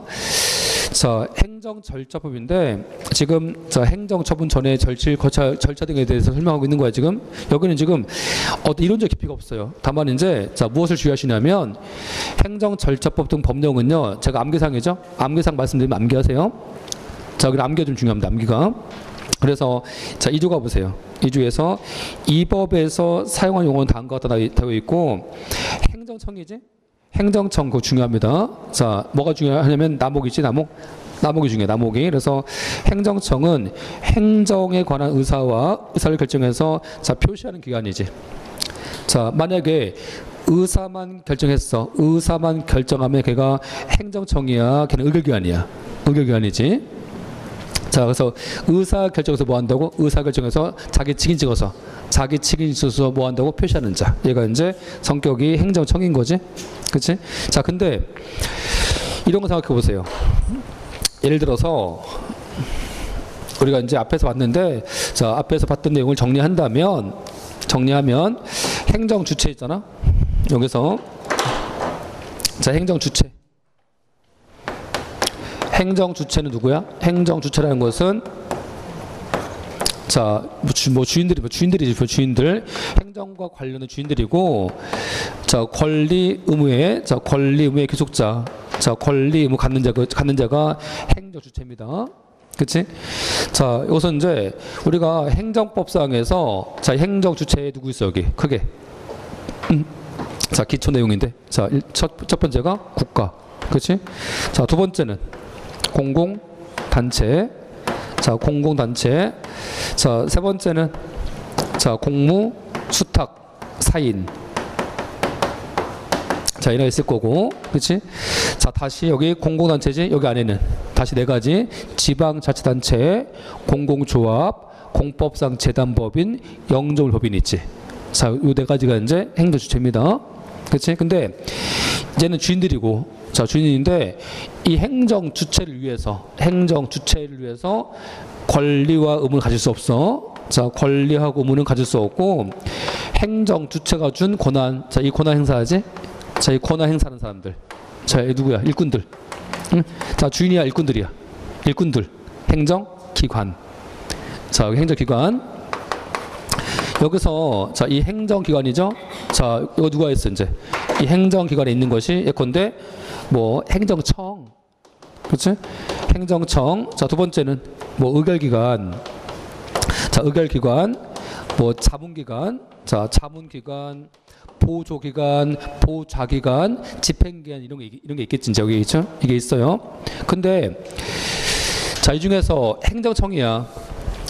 자 행정절차법인데 지금 자 행정처분 전에 절차 등에 대해서 설명하고 있는 거야. 지금 여기는 지금 어떤 이론적 깊이가 없어요. 다만 이제 자 무엇을 주의하시냐면 행정절차법 등 법령은요 제가 암기상이죠. 암기상 말씀드리면 암기하세요. 자 여기 암기가 좀 중요합니다. 암기가. 그래서 자 2조 가보세요. 2조에서 이 법에서 사용한 용어는 다음과 같다 되어 있고 행정청이지. 행정청 그거 중요합니다. 자 뭐가 중요하냐면 남목이지. 남목이 중요해. 남목이. 그래서 행정청은 행정에 관한 의사를 결정해서 자 표시하는 기관이지. 자 만약에 의사만 결정했어. 의사만 결정하면 걔가 행정청이야. 걔는 의결기관이야. 의결기관이지. 자, 그래서 의사 결정에서 뭐 한다고? 의사 결정에서 자기 직인 찍어서 뭐 한다고? 표시하는 자. 얘가 이제 성격이 행정청인 거지. 그치? 자, 근데 이런 거 생각해 보세요. 예를 들어서 우리가 이제 앞에서 봤는데, 자, 앞에서 봤던 내용을 정리하면 행정 주체 있잖아. 여기서 자, 행정 주체는 누구야? 행정 주체라는 것은 자, 주인들 행정과 관련된 주인들이고, 자, 권리 의무의 귀속자, 자, 권리 의무 갖는 자가 행정 주체입니다. 그치? 자, 우선 이제 우리가 행정법상에서 자, 행정 주체에 누구 있어 여기 크게. 자, 기초 내용인데, 자, 첫 번째가 국가, 그렇지? 자, 두 번째는 공공단체, 자, 공공단체. 자, 세 번째는 자, 공무, 수탁, 사인. 자, 이런 게 있을 거고, 그렇지? 자, 다시 여기 공공단체지. 여기 안에는 다시 네 가지: 지방자치단체, 공공조합, 공법상 재단법인, 영종법인이 있지. 자, 요 네 가지가 이제 행정주체입니다. 그렇지? 근데 이제는 주인들이고, 자, 주인인데 이 행정주체를 위해서 권리와 의무를 가질 수 없어. 자, 권리하고 의무는 가질 수 없고, 행정주체가 준 권한, 자, 이 권한 행사하지? 자, 이 권한 행사하는 사람들. 자, 이 누구야? 일꾼들. 응? 자, 주인이야, 일꾼들이야. 일꾼들. 행정기관. 자, 여기 행정기관. 여기서 자, 이 행정기관이죠. 자, 이거 누가 했어 이제? 이 행정기관에 있는 것이 예컨대 뭐 행정청, 그렇지? 행정청. 자, 두 번째는 뭐 의결기관. 자, 의결기관, 뭐 자문기관, 자, 자문기관, 보조기관, 보좌기관, 집행기관, 이런 게 있겠지. 이제 여기 있죠? 이게 있어요. 근데 자, 이 중에서 행정청이야.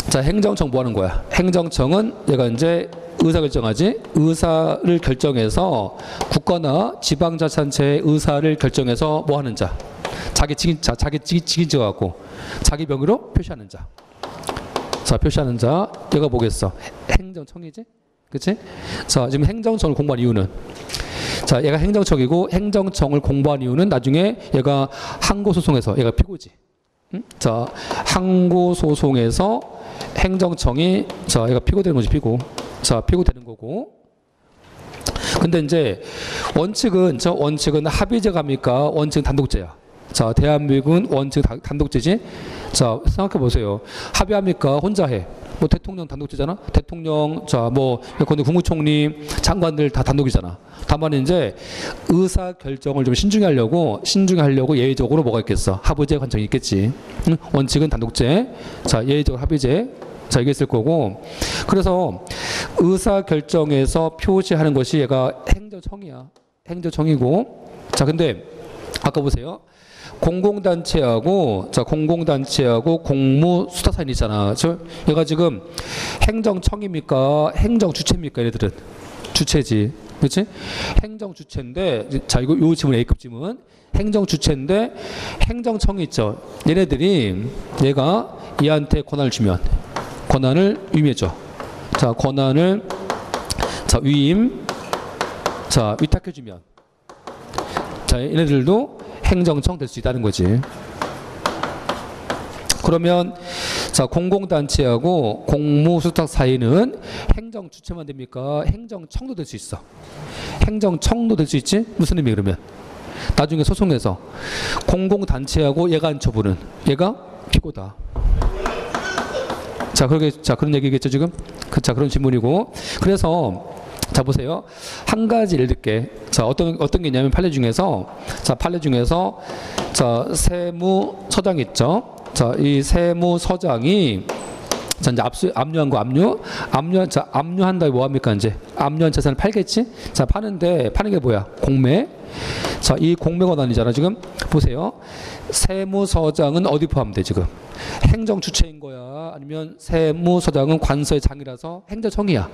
자, 행정청 뭐 하는 거야? 행정청은 얘가 이제 의사 결정하지. 의사를 결정해서 국가나 지방자치단체의 의사를 결정해서 뭐 하는 자? 자기 직인 찍어갖고 자기 명의로 표시하는 자. 자, 표시하는 자. 얘가 뭐겠어? 행정청이지? 그치? 자, 지금 행정청을 공부한 이유는, 자, 얘가 행정청이고, 행정청을 공부한 이유는 나중에 얘가 항고소송에서 얘가 피고지. 응? 자, 항고소송에서 행정청이, 자, 얘가 피고되는 거지, 피고. 자, 피고되는 거고. 근데 이제 원칙은 합의제갑니까? 원칙은 단독제야. 자, 대한민국은 원칙 단독제지. 자, 생각해 보세요. 합의합니까? 혼자 해. 뭐 대통령 단독제잖아. 대통령, 자, 뭐 예컨대 국무총리, 장관들 다 단독이잖아. 다만 이제 의사 결정을 좀 신중히 하려고 예외적으로 뭐가 있겠어? 합의제 관청이 있겠지. 응? 원칙은 단독제. 자, 예외적으로 합의제. 자, 이게 있을 거고. 그래서 의사 결정에서 표시하는 것이 얘가 행정청이야. 행정청이고. 자, 근데 아까 보세요. 공공단체하고 공무수탁사인 있잖아. 얘가 지금 행정청입니까? 행정주체입니까? 얘네들은 주체지, 그렇지? 행정주체인데, 자, 요 지문 A급 지문. 행정주체인데 행정청이 있죠. 얘가 얘한테 권한을 주면 권한을 위임해줘. 자, 권한을 위탁해주면, 자, 얘네들도 행정청 될 수 있다는 거지. 그러면 자, 공공단체하고 공무수탁 사이는 행정주체만 됩니까? 행정청도 될 수 있어. 행정청도 될 수 있지? 무슨 의미 그러면? 나중에 소송에서 공공단체하고 얘가 한 처분은 얘가 피고다. 자, 그런 얘기겠죠 지금? 자, 그런 질문이고. 그래서 자, 보세요. 한 가지 예를 들게. 자, 어떤 게 있냐면 판례 중에서 자, 세무서장 있죠. 자, 이 세무서장이 자, 이제 압류한 거, 압류한다. 뭐 합니까 이제? 압류한 재산을 팔겠지? 자, 파는 게 뭐야? 공매. 자, 이 공매 권한이잖아 지금. 보세요. 세무서장은 어디 포함돼 지금? 행정주체인 거야? 아니면 세무서장은 관서의 장이라서 행정청이야?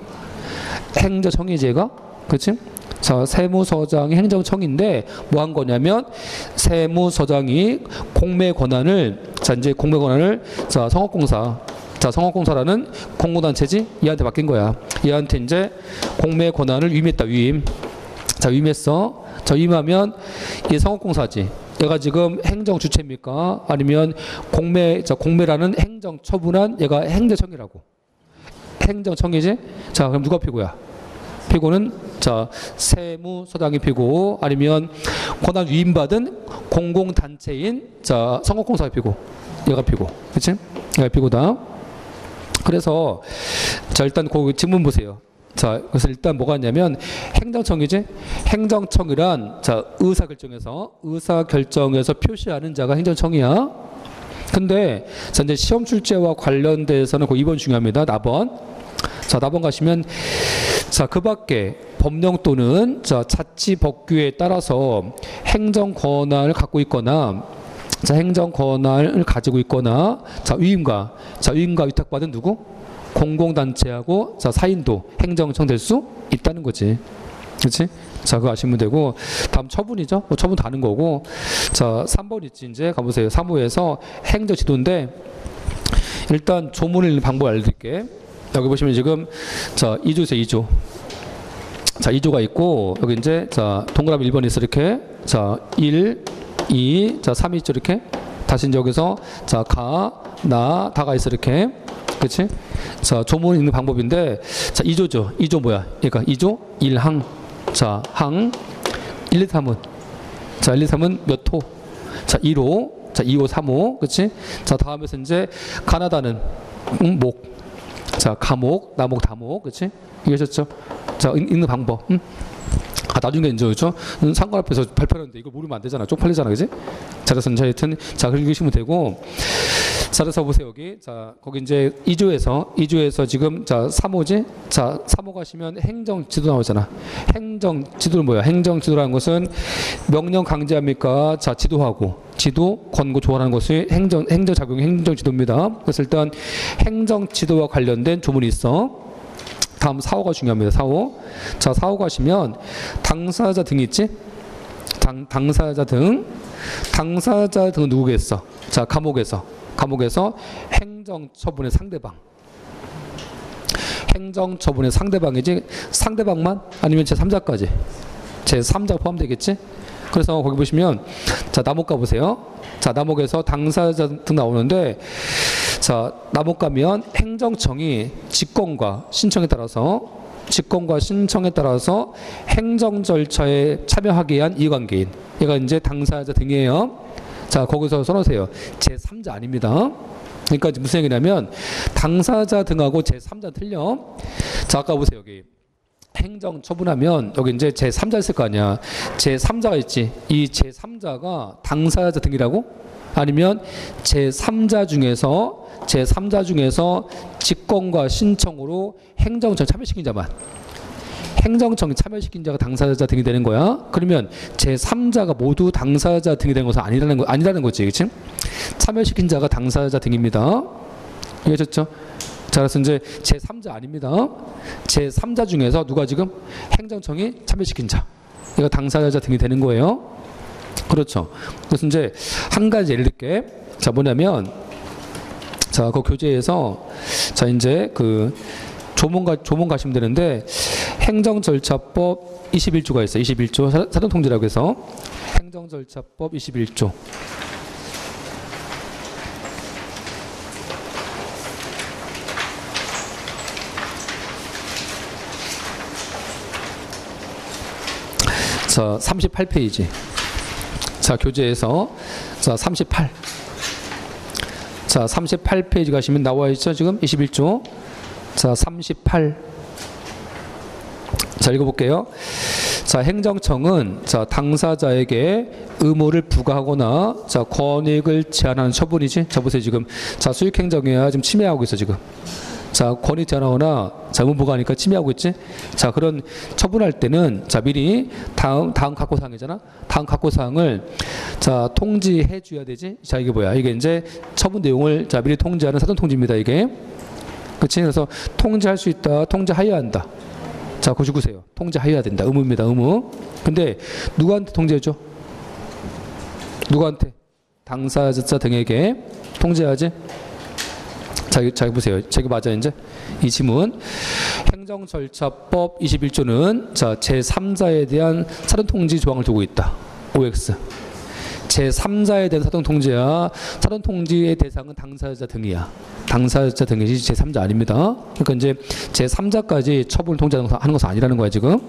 행정청이지 얘가? 그렇지? 자, 세무서장이 행정청인데 뭐 한 거냐면 세무서장이 공매 권한을 자, 성업공사라는 공공단체지 얘한테 맡긴 거야. 얘한테 이제 공매 권한을 위임했다. 자, 위임했어. 자, 위임하면 얘 성업공사지. 얘가 지금 행정 주체입니까? 아니면 공매라는 행정 처분한 얘가 행정청이라고. 행정청이지? 자, 그럼 누가 피고야? 피고는 자, 세무서장이 피고 아니면 권한 위임받은 공공단체인 자, 성업공사가 피고. 얘가 피고. 그치? 얘가 피고다. 그래서 자, 일단 그 질문 보세요. 자, 그래서 일단 뭐가 있냐면 행정청이지? 행정청이란 자, 의사결정에서 표시하는 자가 행정청이야. 근데 자, 이제 시험 출제와 관련돼서는 그 2번 중요합니다. 나번. 자, 나번 가시면 자, 그 밖에 법령 또는 자, 자치법규에 따라서 행정 권한을 갖고 있거나 자, 행정 권한을 가지고 있거나 자, 위임과 위탁받은 누구? 공공단체하고 자, 사인도 행정청 될 수 있다는 거지. 그렇지? 자, 그거 아시면 되고 다음 처분이죠. 뭐 처분 다는 거고. 자, 3번 있지. 이제 가보세요. 3호에서 행정지도인데 일단 조문을 읽는 방법 알려드릴게. 여기 보시면 지금 자, 2조 있어요. 2조. 자, 2조가 있고 여기 이제 자, 동그라미 1번이 있어 이렇게. 자, 1, 2, 자, 3이 있죠 이렇게. 다시 이제 여기서 자, 다가 있어 이렇게. 그렇지? 자, 조문 읽는 방법인데 자, 2조죠. 2조 뭐야? 그러니까 2조 1항. 자, 항 1, 2, 3은 자, 1, 2, 3은 몇 호? 자, 1호. 자, 2호, 3호. 그렇지? 자, 다음에서 이제 가나다는 목. 자, 가목, 나목, 다목. 그렇지? 이해하셨죠? 자, 읽는 방법. 나중에 이제 그렇죠? 상관 앞에서 발표하는데 이거 모르면 안 되잖아. 쪽팔리잖아. 그지? 자, 그래서 이제 하여튼 자, 그렇게 읽으시면 되고. 자, 그래서 보세요. 여기. 자, 거기 이제 2조에서 지금 자, 3호지? 자, 3호 가시면 행정지도 나오잖아. 행정지도는 뭐야? 행정지도라는 것은 명령 강제합니까? 자, 지도, 권고, 조언하는 것이 행정작용이 행정지도입니다. 그래서 일단 행정지도와 관련된 조문이 있어. 다음 4호가 중요합니다. 4호. 자, 4호 가시면 당사자 등이 있지? 당사자 등은 누구겠어? 자, 감옥에서 행정처분의 상대방이지? 상대방만? 아니면 제3자까지? 제3자 포함되겠지? 그래서 거기 보시면 자, 나목 가보세요. 자, 나목에서 당사자 등 나오는데 자, 나목 가면 행정청이 직권과 신청에 따라서 행정 절차에 참여하기 위한 이해관계인 얘가 이제 당사자 등이에요. 자, 거기서 써놓으세요. 제3자 아닙니다. 그러니까 무슨 얘기냐면 당사자 등하고 제3자 틀려. 자, 아까 보세요. 여기 행정 처분하면 여기 이제 제3자 있을 거 아니야. 제3자가 있지. 이 제3자가 당사자 등이라고? 아니면 제3자 중에서 직권과 신청으로 행정청 참여시킨 자만. 행정청이 참여시킨 자가 당사자 등이 되는 거야. 그러면 제3자가 모두 당사자 등이 되는 것은 아니라는 거지. 그치? 참여시킨 자가 당사자 등입니다. 이해하셨죠? 자, 그래서 이제 제3자 아닙니다. 제3자 중에서 누가 지금 행정청이 참여시킨 자. 이거 당사자 등이 되는 거예요. 그렇죠. 그래서 이제 한 가지 예를 들게. 자, 뭐냐면 자, 그 교재에서 자, 이제 그 조문 가시면 되는데 행정절차법 21조가 있어요. 21조 사전통지라고 해서 행정절차법 21조. 자, 38페이지. 자, 교재에서 자, 38. 자, 38페이지 가시면 나와 있죠. 지금 21조. 자, 38. 자, 읽어볼게요. 자, 행정청은 자, 당사자에게 의무를 부과하거나 자, 권익을 제한하는 처분이지. 자, 보세요. 지금 자, 수익행정이야. 지금 침해하고 있어 지금. 자, 권익 제한하거나 자, 의무 부과하니까 침해하고 있지. 자, 그런 처분할 때는 자, 미리 다음 각호사항이잖아. 다음 각호사항을 자, 통지해 줘야 되지. 자, 이게 뭐야? 이게 이제 처분 내용을 자, 미리 통지하는 사전 통지입니다. 이게. 그렇지? 그래서 통지할 수 있다. 통지하여야 한다. 자, 99세요. 통제해야 된다. 의무입니다. 의무. 근데 누구한테 통제해줘? 누구한테? 당사자 등에게 통제하지? 자, 보세요. 저기 맞아, 이제. 이 지문. 행정절차법 21조는 자, 제3자에 대한 사전통지 조항을 두고 있다. OX. 제3자에 대한 사전통지야. 사전통지의 대상은 당사자 등이야. 당사자 등이지 제3자 아닙니다. 그러니까 이제 제3자까지 처분을 통제하는 것은 아니라는 거야, 지금.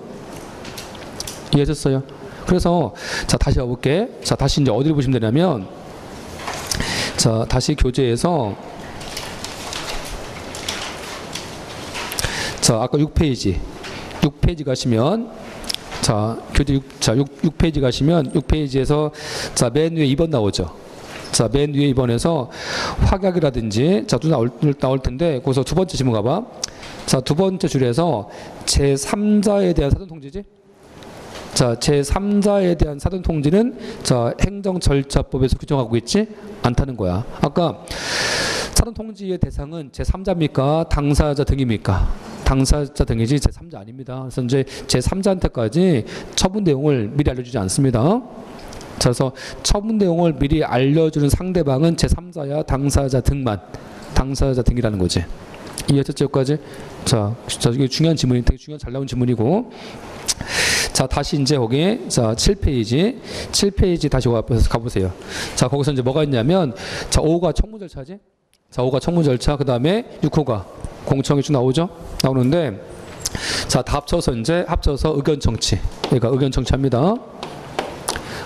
이해하셨어요? 그래서 자, 다시 와볼게. 자, 다시 이제 어디를 보시면 되냐면, 자, 다시 교재에서 자, 아까 6페이지 가시면, 자, 교재 6페이지 가시면 6페이지에서 자, 맨 위에 2번 나오죠. 자, 맨 위에 2번에서 확약이라든지 자, 또 나올 텐데 거기서 두 번째 지문 가봐. 자, 두 번째 줄에서 제3자에 대한 사전통지지. 자, 제3자에 대한 사전통지는 자, 행정절차법에서 규정하고 있지 않다는 거야. 아까 사전통지의 대상은 제3자입니까? 당사자 등입니까? 당사자 등이지 제3자 아닙니다. 그래서 이제 제3자한테까지 처분 내용을 미리 알려주지 않습니다. 그래서 처분 내용을 미리 알려주는 상대방은 제3자야 당사자 등만, 당사자 등이라는 거지. 이해했죠? 여기까지? 자, 이게 중요한 지문이 되게 잘 나온 지문이고, 자, 다시 이제 거기 자, 7페이지 다시 가보세요. 자, 거기서 이제 뭐가 있냐면, 자, 5가 청문 절차지. 자, 5가 청문 절차, 그 다음에 6호가 공청이 쭉 나오죠? 나오는데, 자, 다 합쳐서 의견 청취. 그러니까 의견 청취합니다.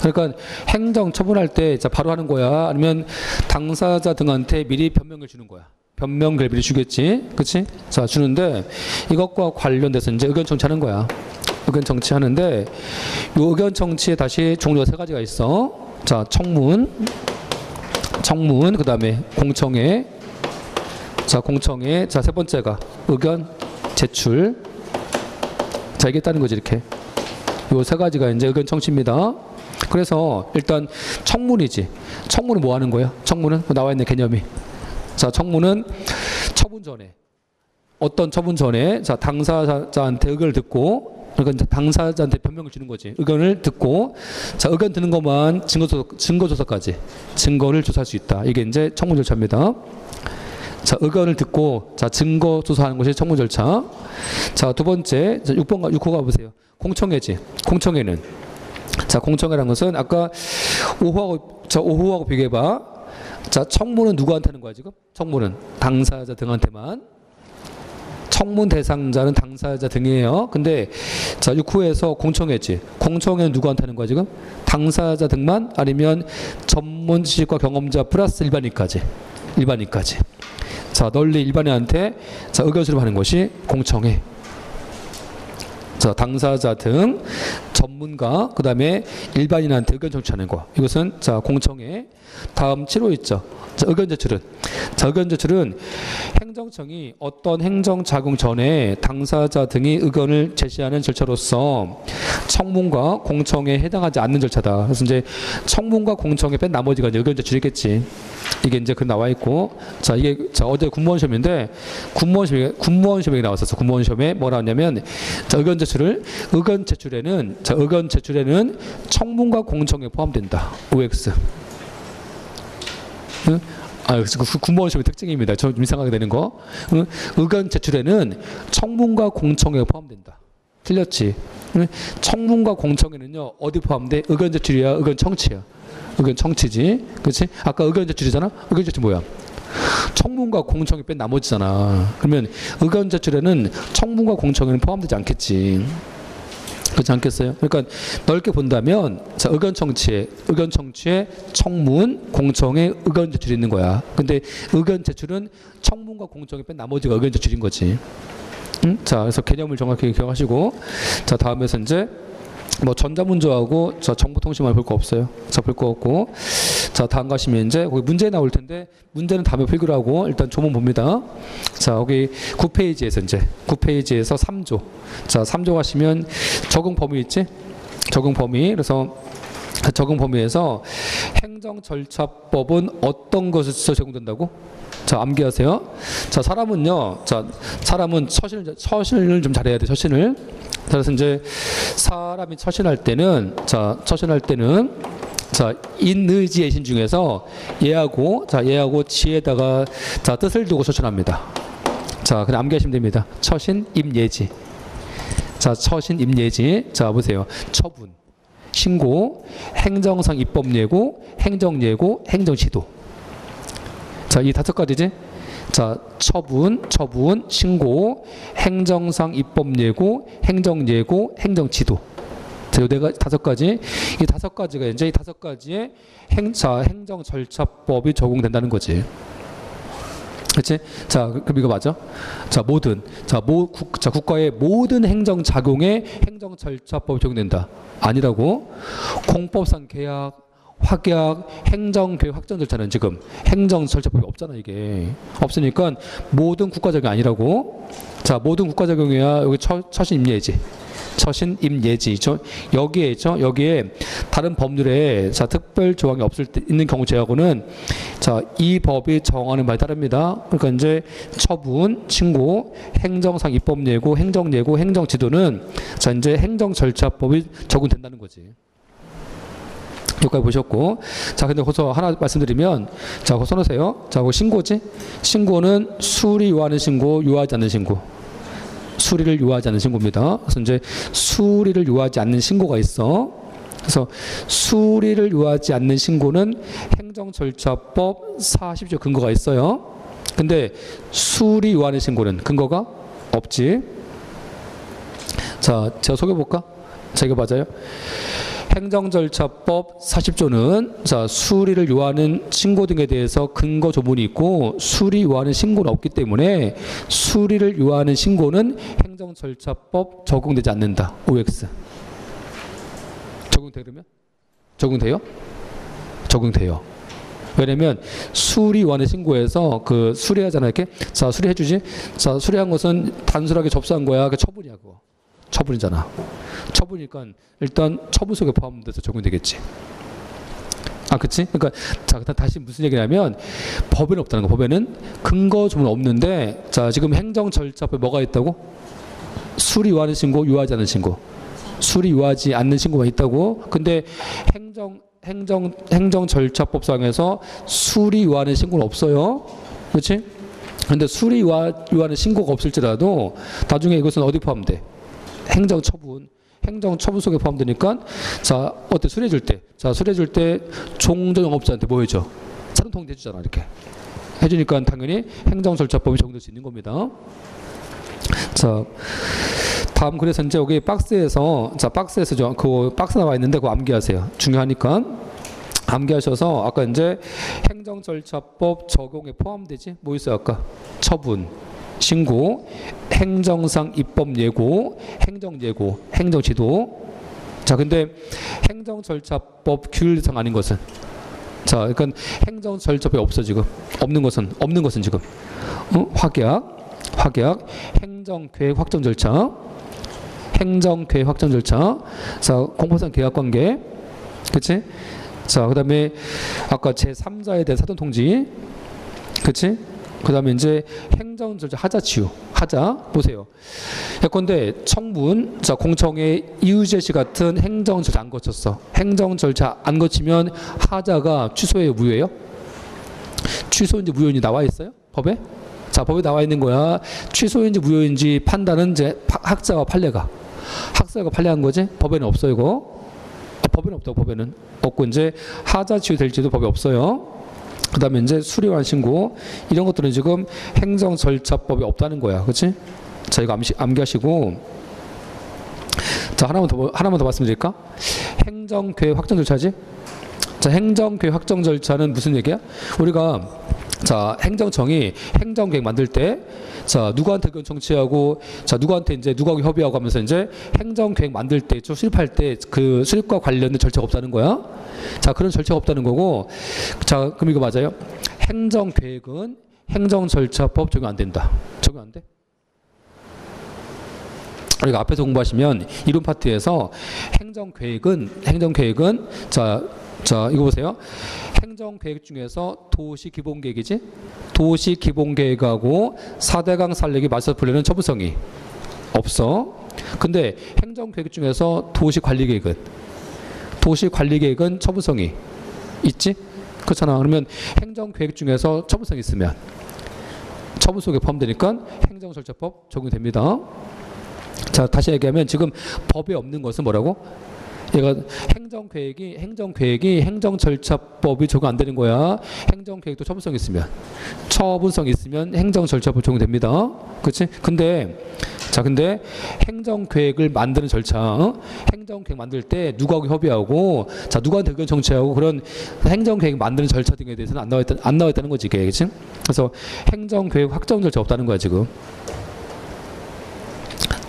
그러니까 행정 처분할 때 자, 바로 하는 거야? 아니면 당사자 등한테 미리 변명을 주는 거야? 변명을 미리 주겠지? 그치? 자, 주는데, 이것과 관련돼서 이제 의견 청취하는 거야. 의견 청취하는데, 이 의견 청취에 다시 종류가 3가지가 있어. 자, 청문, 그 다음에 공청회. 자, 공청회. 자, 세 번째가 의견 제출. 자, 이게 있다는 거지, 이렇게. 요 3가지가 이제 의견 청취입니다. 그래서 일단 청문이지. 청문은 뭐 하는 거야? 청문은 나와 있는 개념이. 자, 청문은 처분 전에, 어떤 처분 전에 자, 당사자한테 의견을 듣고, 그러니까 당사자한테 변명을 주는 거지. 의견을 듣고, 자, 의견 듣는 것만 증거 조사까지 증거를 조사할 수 있다. 이게 이제 청문 절차입니다. 자, 의견을 듣고 자, 증거 조사하는 것이 청문 절차. 자, 두 번째, 자, 6호 가보세요. 공청회지. 공청회는 자, 공청회라는 것은 아까 5호하고 비교해봐. 자, 청문은 누구한테 하는 거야, 지금? 청문은 당사자 등한테만. 청문 대상자는 당사자 등이에요. 근데 자, 6호에서 공청회지. 공청회는 누구한테 하는 거야, 지금? 당사자 등만, 아니면 전문 지식과 경험자 플러스 일반인까지. 자, 널리 일반인한테 자, 의견 수렴하는 것이 공청회. 자, 당사자 등 전문가, 그 다음에 일반인한테 의견 청취하는 거. 이것은 자, 공청회. 다음 7호 있죠. 자, 의견 제출은. 자, 의견 제출은 행정청이 어떤 행정 작용 전에 당사자 등이 의견을 제시하는 절차로서 청문과 공청회에 해당하지 않는 절차다. 그래서 이제 청문과 공청회 뺀 나머지가 이제 의견 제출이겠지. 이게 이제 그 나와 있고, 자, 이게 자, 어제 군무원 시험인데 군무원 시험에 나왔었어. 군무원 시험에 뭐 나왔냐면, 자, 의견 제출에는 자, 의견 제출에는 청문과 공청회 포함된다. OX. 응? 아, 그 군무원 시험의 특징입니다. 좀 이상하게 되는 거. 응? 의견 제출에는 청문과 공청회가 포함된다. 틀렸지? 응? 청문과 공청회는요, 어디 포함돼? 의견 제출이야, 의견 청취야. 의견 청취지. 그렇지? 아까 의견 제출이잖아? 의견 제출 뭐야? 청문과 공청회 뺀 나머지잖아. 그러면 의견 제출에는 청문과 공청회는 포함되지 않겠지. 그렇지 않겠어요? 그러니까 넓게 본다면, 자, 의견 청취에 청문, 공청회, 의견 제출이 있는 거야. 근데 의견 제출은 청문과 공청회 뺀 나머지가 의견 제출인 거지. 응? 자, 그래서 개념을 정확히 기억하시고, 자, 다음에서 이제 뭐 전자문서하고 자, 정보통신만 볼 거 없어요. 자, 볼 거 없고, 자, 다음 가시면 이제 거기 문제 나올 텐데, 문제는 다음에 필기로 하고 일단 조문 봅니다. 자, 여기 9페이지에서 3조. 자, 3조 가시면 적용 범위 있지? 적용 범위. 그래서 적용 범위에서 행정절차법은 어떤 것에서 적용된다고? 자, 암기하세요. 자, 사람은요. 자, 사람은 처신을 좀 잘해야 돼. 처신을. 그래서 이제 사람이 처신할 때는 자, 인의지 예신 중에서 얘하고 지에다가 자, 뜻을 두고 처신합니다. 자, 그냥 암기하시면 됩니다. 처신, 임예지. 자, 처신, 임예지. 자, 보세요. 처분, 신고, 행정상 입법예고, 행정예고, 행정지도. 자, 이 5가지지? 자, 처분, 신고, 행정상 입법예고, 행정예고, 행정지도. 자, 요 5가지. 이 5가지가 이제 이 5가지의 행정절차법이 적용된다는 거지. 그렇지? 자, 그럼 이거 맞아? 자, 국가의 모든 행정 작용에 행정절차법이 적용된다. 아니라고. 공법상 계약, 확약, 행정계획 확정 절차는 지금 행정절차법이 없잖아. 이게 없으니까 모든 국가 적용이 아니라고. 자, 모든 국가 적용이야. 여기 처신 임예지. 처신 임예지. 여기에 다른 법률에 자, 특별 조항이 있는 경우 제하고는 자, 이 법이 정하는 바에 따릅니다. 그러니까 이제 처분, 신고, 행정상 입법예고, 행정예고, 행정지도는 자, 이제 행정절차법이 적용된다는 거지. 여기까지 보셨고, 자, 근데 거기서 하나 말씀드리면, 자, 그거 써놓으세요. 자, 그거 신고지? 신고는 수리 유하는 신고, 유하지 않는 신고. 수리를 유하지 않는 신고입니다. 그래서 이제 수리를 유하지 않는 신고가 있어. 그래서 수리를 유하지 않는 신고는 행정절차법 40조 근거가 있어요. 근데 수리 유하는 신고는 근거가 없지. 자, 제가 소개해볼까? 자, 이거 맞아요? 행정절차법 40조는 자, 수리를 요하는 신고 등에 대해서 근거 조문이 있고 수리 요하는 신고는 없기 때문에 수리를 요하는 신고는 행정절차법 적용되지 않는다. OX. 적용돼 그러면? 적용돼요? 적용돼요. 왜냐면 수리 요하는 신고에서 그 수리하잖아 이렇게. 자, 수리해주지. 자, 수리한 것은 단순하게 접수한 거야. 그 처분이야 그거. 처분이잖아. 처분이니까 일단 처분 속에 포함돼서 적용되겠지. 아, 그치? 그러니까 자, 다시 무슨 얘기냐면 법에는 없다는 거. 법에는 근거 조문 없는데 자, 지금 행정절차법에 뭐가 있다고? 수리 유하는 신고, 유하지 않는 신고. 수리 유하지 않는 신고가 있다고. 근데 행정절차법상에서 수리 유하는 신고는 없어요. 그렇지? 근데 수리 유하는 신고가 없을지라도 나중에 이것은 어디 포함돼? 행정처분 속에 포함되니까 자, 어때? 수리해줄 때. 자, 수리해줄 때 종전영업자한테 뭐 해줘? 사전통지 해주잖아. 이렇게. 해주니까 당연히 행정절차법이 적용될 수 있는 겁니다. 자, 다음 그래서 이제 여기 박스에서 그 박스 나와 있는데 그거 암기하세요. 중요하니까. 암기하셔서 아까 이제 행정절차법 적용에 포함되지? 뭐 있어요 아까? 처분, 신고, 행정상 입법예고, 행정예고, 행정지도. 자, 근데 행정절차법 규율 대상 아닌 것은 자, 그러니까 행정절차법이 없어 지금. 없는 것은 지금 확약, 행정계획 확정 절차, 자, 공법상 계약관계, 그렇지? 자, 그다음에 아까 제3자에 대한 사전통지, 그렇지? 그 다음에 이제 행정절차 하자 보세요. 예컨대 청문, 자, 공청회 이의제시 같은 행정절차 안 거쳤어. 행정절차 안 거치면 하자가 취소예요, 무효예요? 취소인지 무효인지 나와 있어요? 법에? 자, 법에 나와 있는 거야. 취소인지 무효인지 판단은 이제 학자와 판례가. 학자가 판례한 거지? 법에는 없어 이거. 법에는 없다고. 법에는 없고 이제 하자 취소될지도 법에 없어요. 그 다음에 이제 수리완 신고 이런 것들은 지금 행정절차법이 없다는 거야. 그렇지? 자, 이거 암기하시고 자, 하나만 더 말씀드릴까? 행정계획 확정 절차지? 자, 행정계획 확정 절차는 무슨 얘기야? 우리가 자, 행정청이 행정계획 만들 때 자, 누구한테 의견 청취하고 자, 누구한테 이제 누구하고 협의하고 하면서 이제 행정계획 만들 때 수립할 때 그 수립과 관련된 절차가 없다는 거야. 자, 그런 절차가 없다는 거고. 자, 그럼 이거 맞아요? 행정계획은 행정절차법 적용 안 된다. 적용 안 돼? 우리가 앞에서 공부하시면 이론 파트에서 행정계획은 자 이거 보세요. 행정계획 중에서 도시기본계획이지. 도시기본계획하고 4대강 살리기 맞서 풀리는 처분성이 없어. 근데 행정계획 중에서 도시관리계획은 처분성이 있지. 그렇잖아. 그러면 행정계획 중에서 처분성이 있으면 처분 속에 포함되니까 행정절차법 적용됩니다. 자, 다시 얘기하면 지금 법에 없는 것은 뭐라고? 얘가 행정계획이 행정절차법이 적용 안 되는 거야. 행정계획도 처분성이 있으면 행정절차법 적용됩니다. 그렇지? 근데 행정계획을 만드는 절차, 행정계획 만들 때 누구하고 협의하고, 자, 누구한테 의견 청취하고 그런 행정계획 만드는 절차 등에 대해서는 안 나와 있다는 거지, 이게. 그렇지? 그래서 행정계획 확정 절차 없다는 거야, 지금.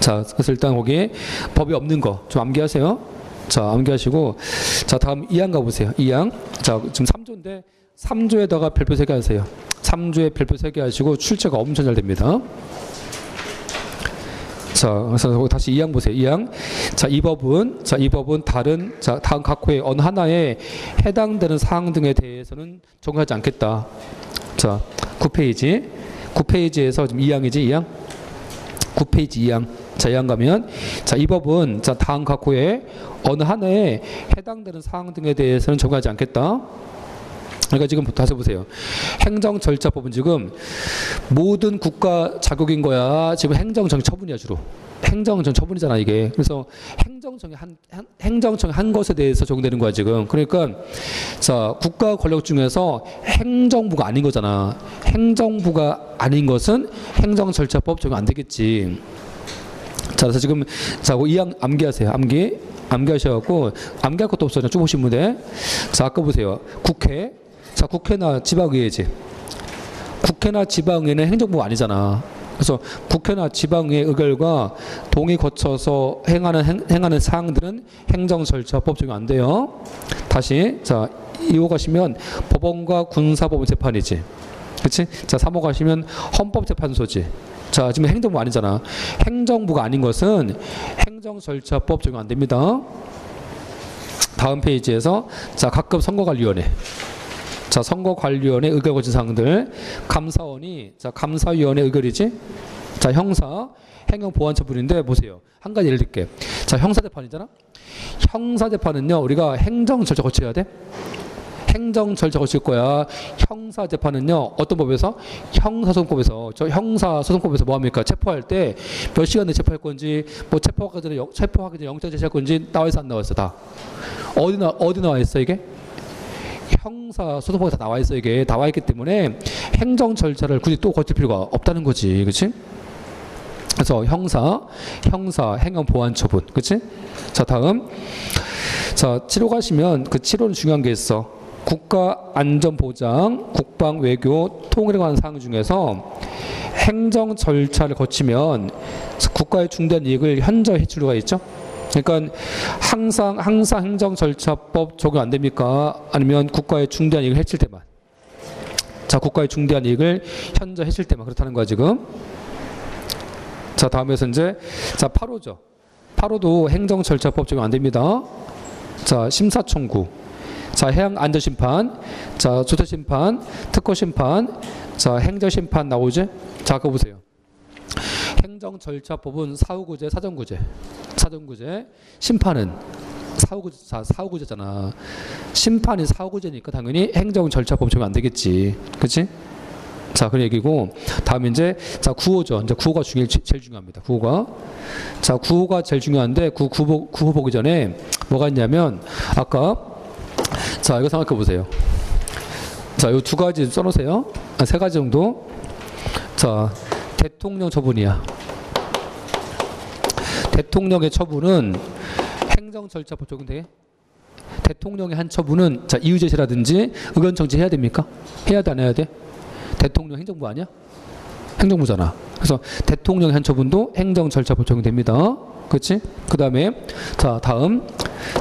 자, 그래서 일단 거기 법이 없는 거 좀 암기하세요. 자, 암기하시고, 자, 다음 2항 가보세요. 2항. 자, 지금 3조인데 3조에다가 별표 3개 하세요. 3조에 별표 3개 하시고 출제가 엄청 잘 됩니다. 자, 그래서 다시 2항 보세요. 2항. 자, 이 법은 다른, 자, 다음 각 호의 어느 하나에 해당되는 사항 등에 대해서는 적용하지 않겠다. 자, 9페이지에서 지금 2항이지, 2항. 9페이지 2항. 자, 2항 가면, 자, 이 법은, 자, 다음 각 호의 어느 하나에 해당되는 사항 등에 대해서는 적용하지 않겠다. 그러니까 지금 다시 보세요. 행정절차법은 지금 모든 국가 자격인 거야. 지금 행정정의 처분이야, 주로. 행정정 처분이잖아, 이게. 그래서 행정정의 한 것에 대해서 적용되는 거야, 지금. 그러니까, 자, 국가 권력 중에서 행정부가 아닌 거잖아. 행정부가 아닌 것은 행정절차법 적용 안 되겠지. 자, 그래서 지금, 자, 2항 암기하세요. 암기하셔갖고, 암기할 것도 없어. 그냥 쭉 보시면 돼. 자, 아까 보세요. 국회. 자, 국회나 지방의회지. 국회나 지방의회는 행정부가 아니잖아. 그래서 국회나 지방의회 의결과 동의 거쳐서 행하는 사항들은 행정절차법 적용 안 돼요. 다시, 자, 2호 가시면 법원과 군사법원 재판이지. 그치? 자, 3호 가시면 헌법재판소지. 자, 지금 행정부 아니잖아. 행정부가 아닌 것은 행정절차법 적용 안 됩니다. 다음 페이지에서, 자, 각급 선거관리위원회. 자, 선거관리위원회 의결 거친 사항들. 감사원이, 자, 감사위원회 의결이지. 자, 형사, 행정보안처분인데 보세요. 한 가지 예를 들게. 자, 형사재판이잖아. 형사재판은요, 우리가 행정절차 거쳐야 돼. 행정절차 거칠 거야. 형사재판은요, 어떤 법에서? 형사소송법에서. 저 형사소송법에서 뭐 합니까? 체포할 때 몇 시간 내에 체포할 건지, 뭐 체포하기 전에 영장 제시할 건지 나와 있어, 안 나와 있어, 다. 어디 나와 있어, 이게? 형사소송법에 다 나와 있어, 이게. 나와 있기 때문에 행정절차를 굳이 또 거칠 필요가 없다는 거지. 그치? 그래서 형사, 행정보안처분. 그치? 자, 다음. 자, 7호 가시면 그 7호는 중요한 게 있어. 국가안전보장, 국방, 외교, 통일에 관한 사항 중에서 행정 절차를 거치면 국가의 중대한 이익을 현저히 해칠 수가 있죠. 그러니까 항상 행정절차법 적용 안 됩니까? 아니면 국가의 중대한 이익을 해칠 때만. 자, 국가의 중대한 이익을 현저히 해칠 때만 그렇다는 거야, 지금. 자, 다음에서 이제, 자, 8호죠. 8호도 행정절차법 적용 안 됩니다. 자, 심사청구. 자, 해양안전심판. 자, 조태심판. 특허심판. 자, 행정심판 나오지? 자, 아까 보세요. 행정절차법은 사후구제, 사전구제. 심판은 사후구제잖아. 심판이 사후구제니까 당연히 행정절차법 적용 안 되겠지. 그치? 자, 그 얘기고. 다음 이제, 자, 9호죠. 이제 9호가 제일 중요합니다. 9호가. 자, 9호가 제일 중요한데, 9호 보기 전에 뭐가 있냐면, 아까, 자, 이거 생각해 보세요. 자, 이 두 가지 써놓으세요. 세 가지 정도. 자, 대통령 처분이야. 대통령의 처분은 행정절차법 적용돼. 대통령의 한 처분은, 자, 이유제시라든지 의견 정지해야 됩니까? 해야 돼, 안 해야 돼? 대통령 행정부 아니야? 행정부잖아. 그래서 대통령의 한 처분도 행정절차법 적용됩니다. 그렇지? 그 다음에, 자, 다음.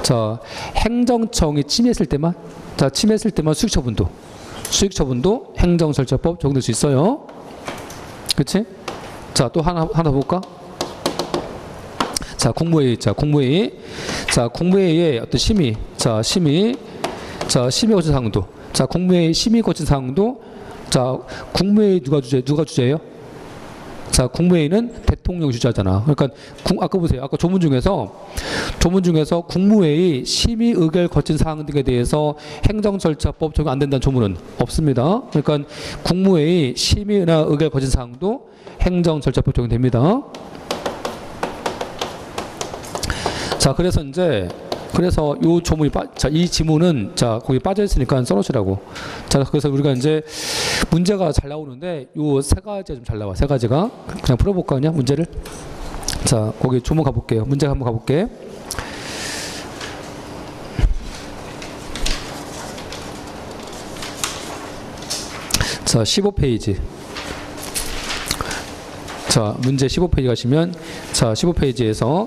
자, 행정청이 침해했을 때만, 자, 침해했을 때만 수익처분도 행정절차법 적용될 수 있어요. 그렇지? 자, 또 하나 볼까? 자, 국무회의. 자, 국무회의. 자, 국무회의의 어떤 심의. 자, 심의. 자, 심의 거친 사항도. 자, 국무회의 심의 거친 사항도. 자, 국무회의 누가 주재예요? 자, 국무회의는 대통령이 주재하잖아. 그러니까 아까 보세요. 아까 조문 중에서 국무회의 심의 의결 거친 사항 등에 대해서 행정절차법 적용 안 된다는 조문은 없습니다. 그러니까 국무회의 심의나 의결 거친 사항도 행정절차법 적용됩니다. 자, 그래서 요 조문이 이 지문은 거기 빠져 있으니까 써놓으시라고. 자, 그래서 우리가 이제 문제가 잘 나오는데 요 세 가지가 좀 잘 나와. 세 가지가 그냥 풀어볼까 그냥 문제를. 자, 거기 조문 가볼게요. 문제 한번 가볼게. 자, 15페이지. 자, 문제 15페이지 가시면 자, 15페이지에서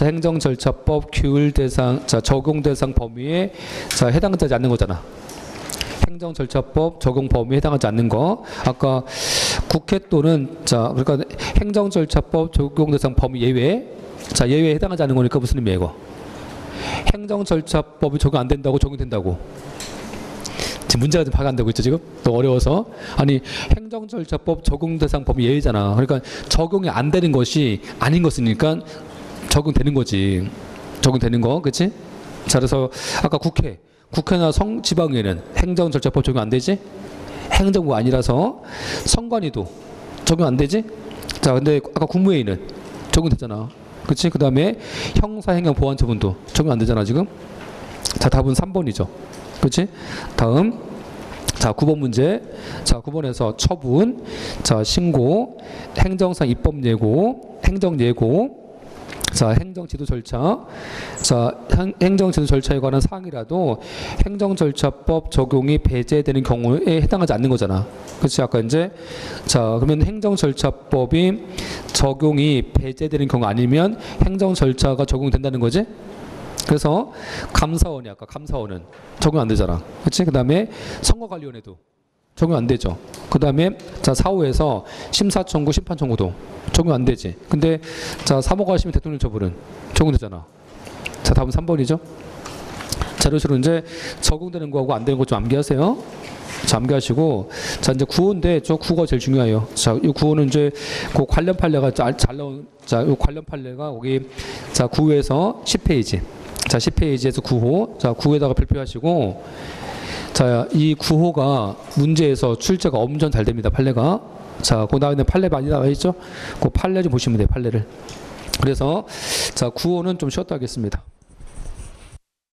행정절차법 규율 대상, 자, 적용 대상 범위에 자, 해당되지 않는 거잖아. 행정절차법 적용 범위에 해당하지 않는 거. 아까 국회 또는 자, 그러니까 행정절차법 적용 대상 범위 예외. 자, 예외에 해당하지 않는 거니까 무슨 의미야 이거? 행정절차법이 적용 안 된다고 적용된다고. 지금 문제가 좀 파악이 안 되고 있죠 지금? 또 어려워서. 아니 행정절차법 적용 대상 범위 예외잖아. 그러니까 적용이 안 되는 것이 아닌 것이니까 적용되는 거지. 적용되는 거, 그렇지? 자, 그래서 아까 국회나 지방의회는 행정절차법 적용 안 되지? 행정부가 아니라서 선관위도 적용 안 되지? 자, 근데 아까 국무회의는 적용되잖아. 그렇지? 그 다음에 형사행정보안처분도 적용 안 되잖아 지금? 자, 답은 3번이죠. 그렇지? 다음 자, 9번 문제. 자, 9번에서 처분, 자, 신고, 행정상 입법예고, 행정예고, 자, 행정지도 절차. 자, 행정지도 절차에 관한 사항이라도 행정절차법 적용이 배제되는 경우에 해당하지 않는 거잖아. 그렇지? 아까 이제 자, 그러면 행정절차법이 적용이 배제되는 경우 아니면 행정절차가 적용된다는 거지? 그래서 감사원이 아까 감사원은 적용 안 되잖아. 그렇지? 그다음에 선거관리위원회도 적용 안 되죠. 그다음에 자, 사후에서 심사청구, 심판청구도 적용 안 되지. 근데 자, 사법과시민 대통령 처분은 적용되잖아. 자, 답은 3번이죠. 자료실은 이제 적용되는 거하고 안 되는 거 좀 암기하세요. 자, 암기하시고 자, 이제 구호인데 저 구호가 제일 중요해요. 자, 이 구호는 이제 그 관련 판례가 잘 나온 자, 이 관련 판례가 거기 자, 구호에서 10페이지. 자, 10페이지에서 구호. 자, 구호에다가 발표하시고 자, 이 구호가 문제에서 출제가 엄청 잘 됩니다. 판례가. 자, 그 다음에 판례 많이 나와 있죠? 그 판례 좀 보시면 돼요. 판례를. 그래서 자, 구호는 좀 쉬었다 하겠습니다.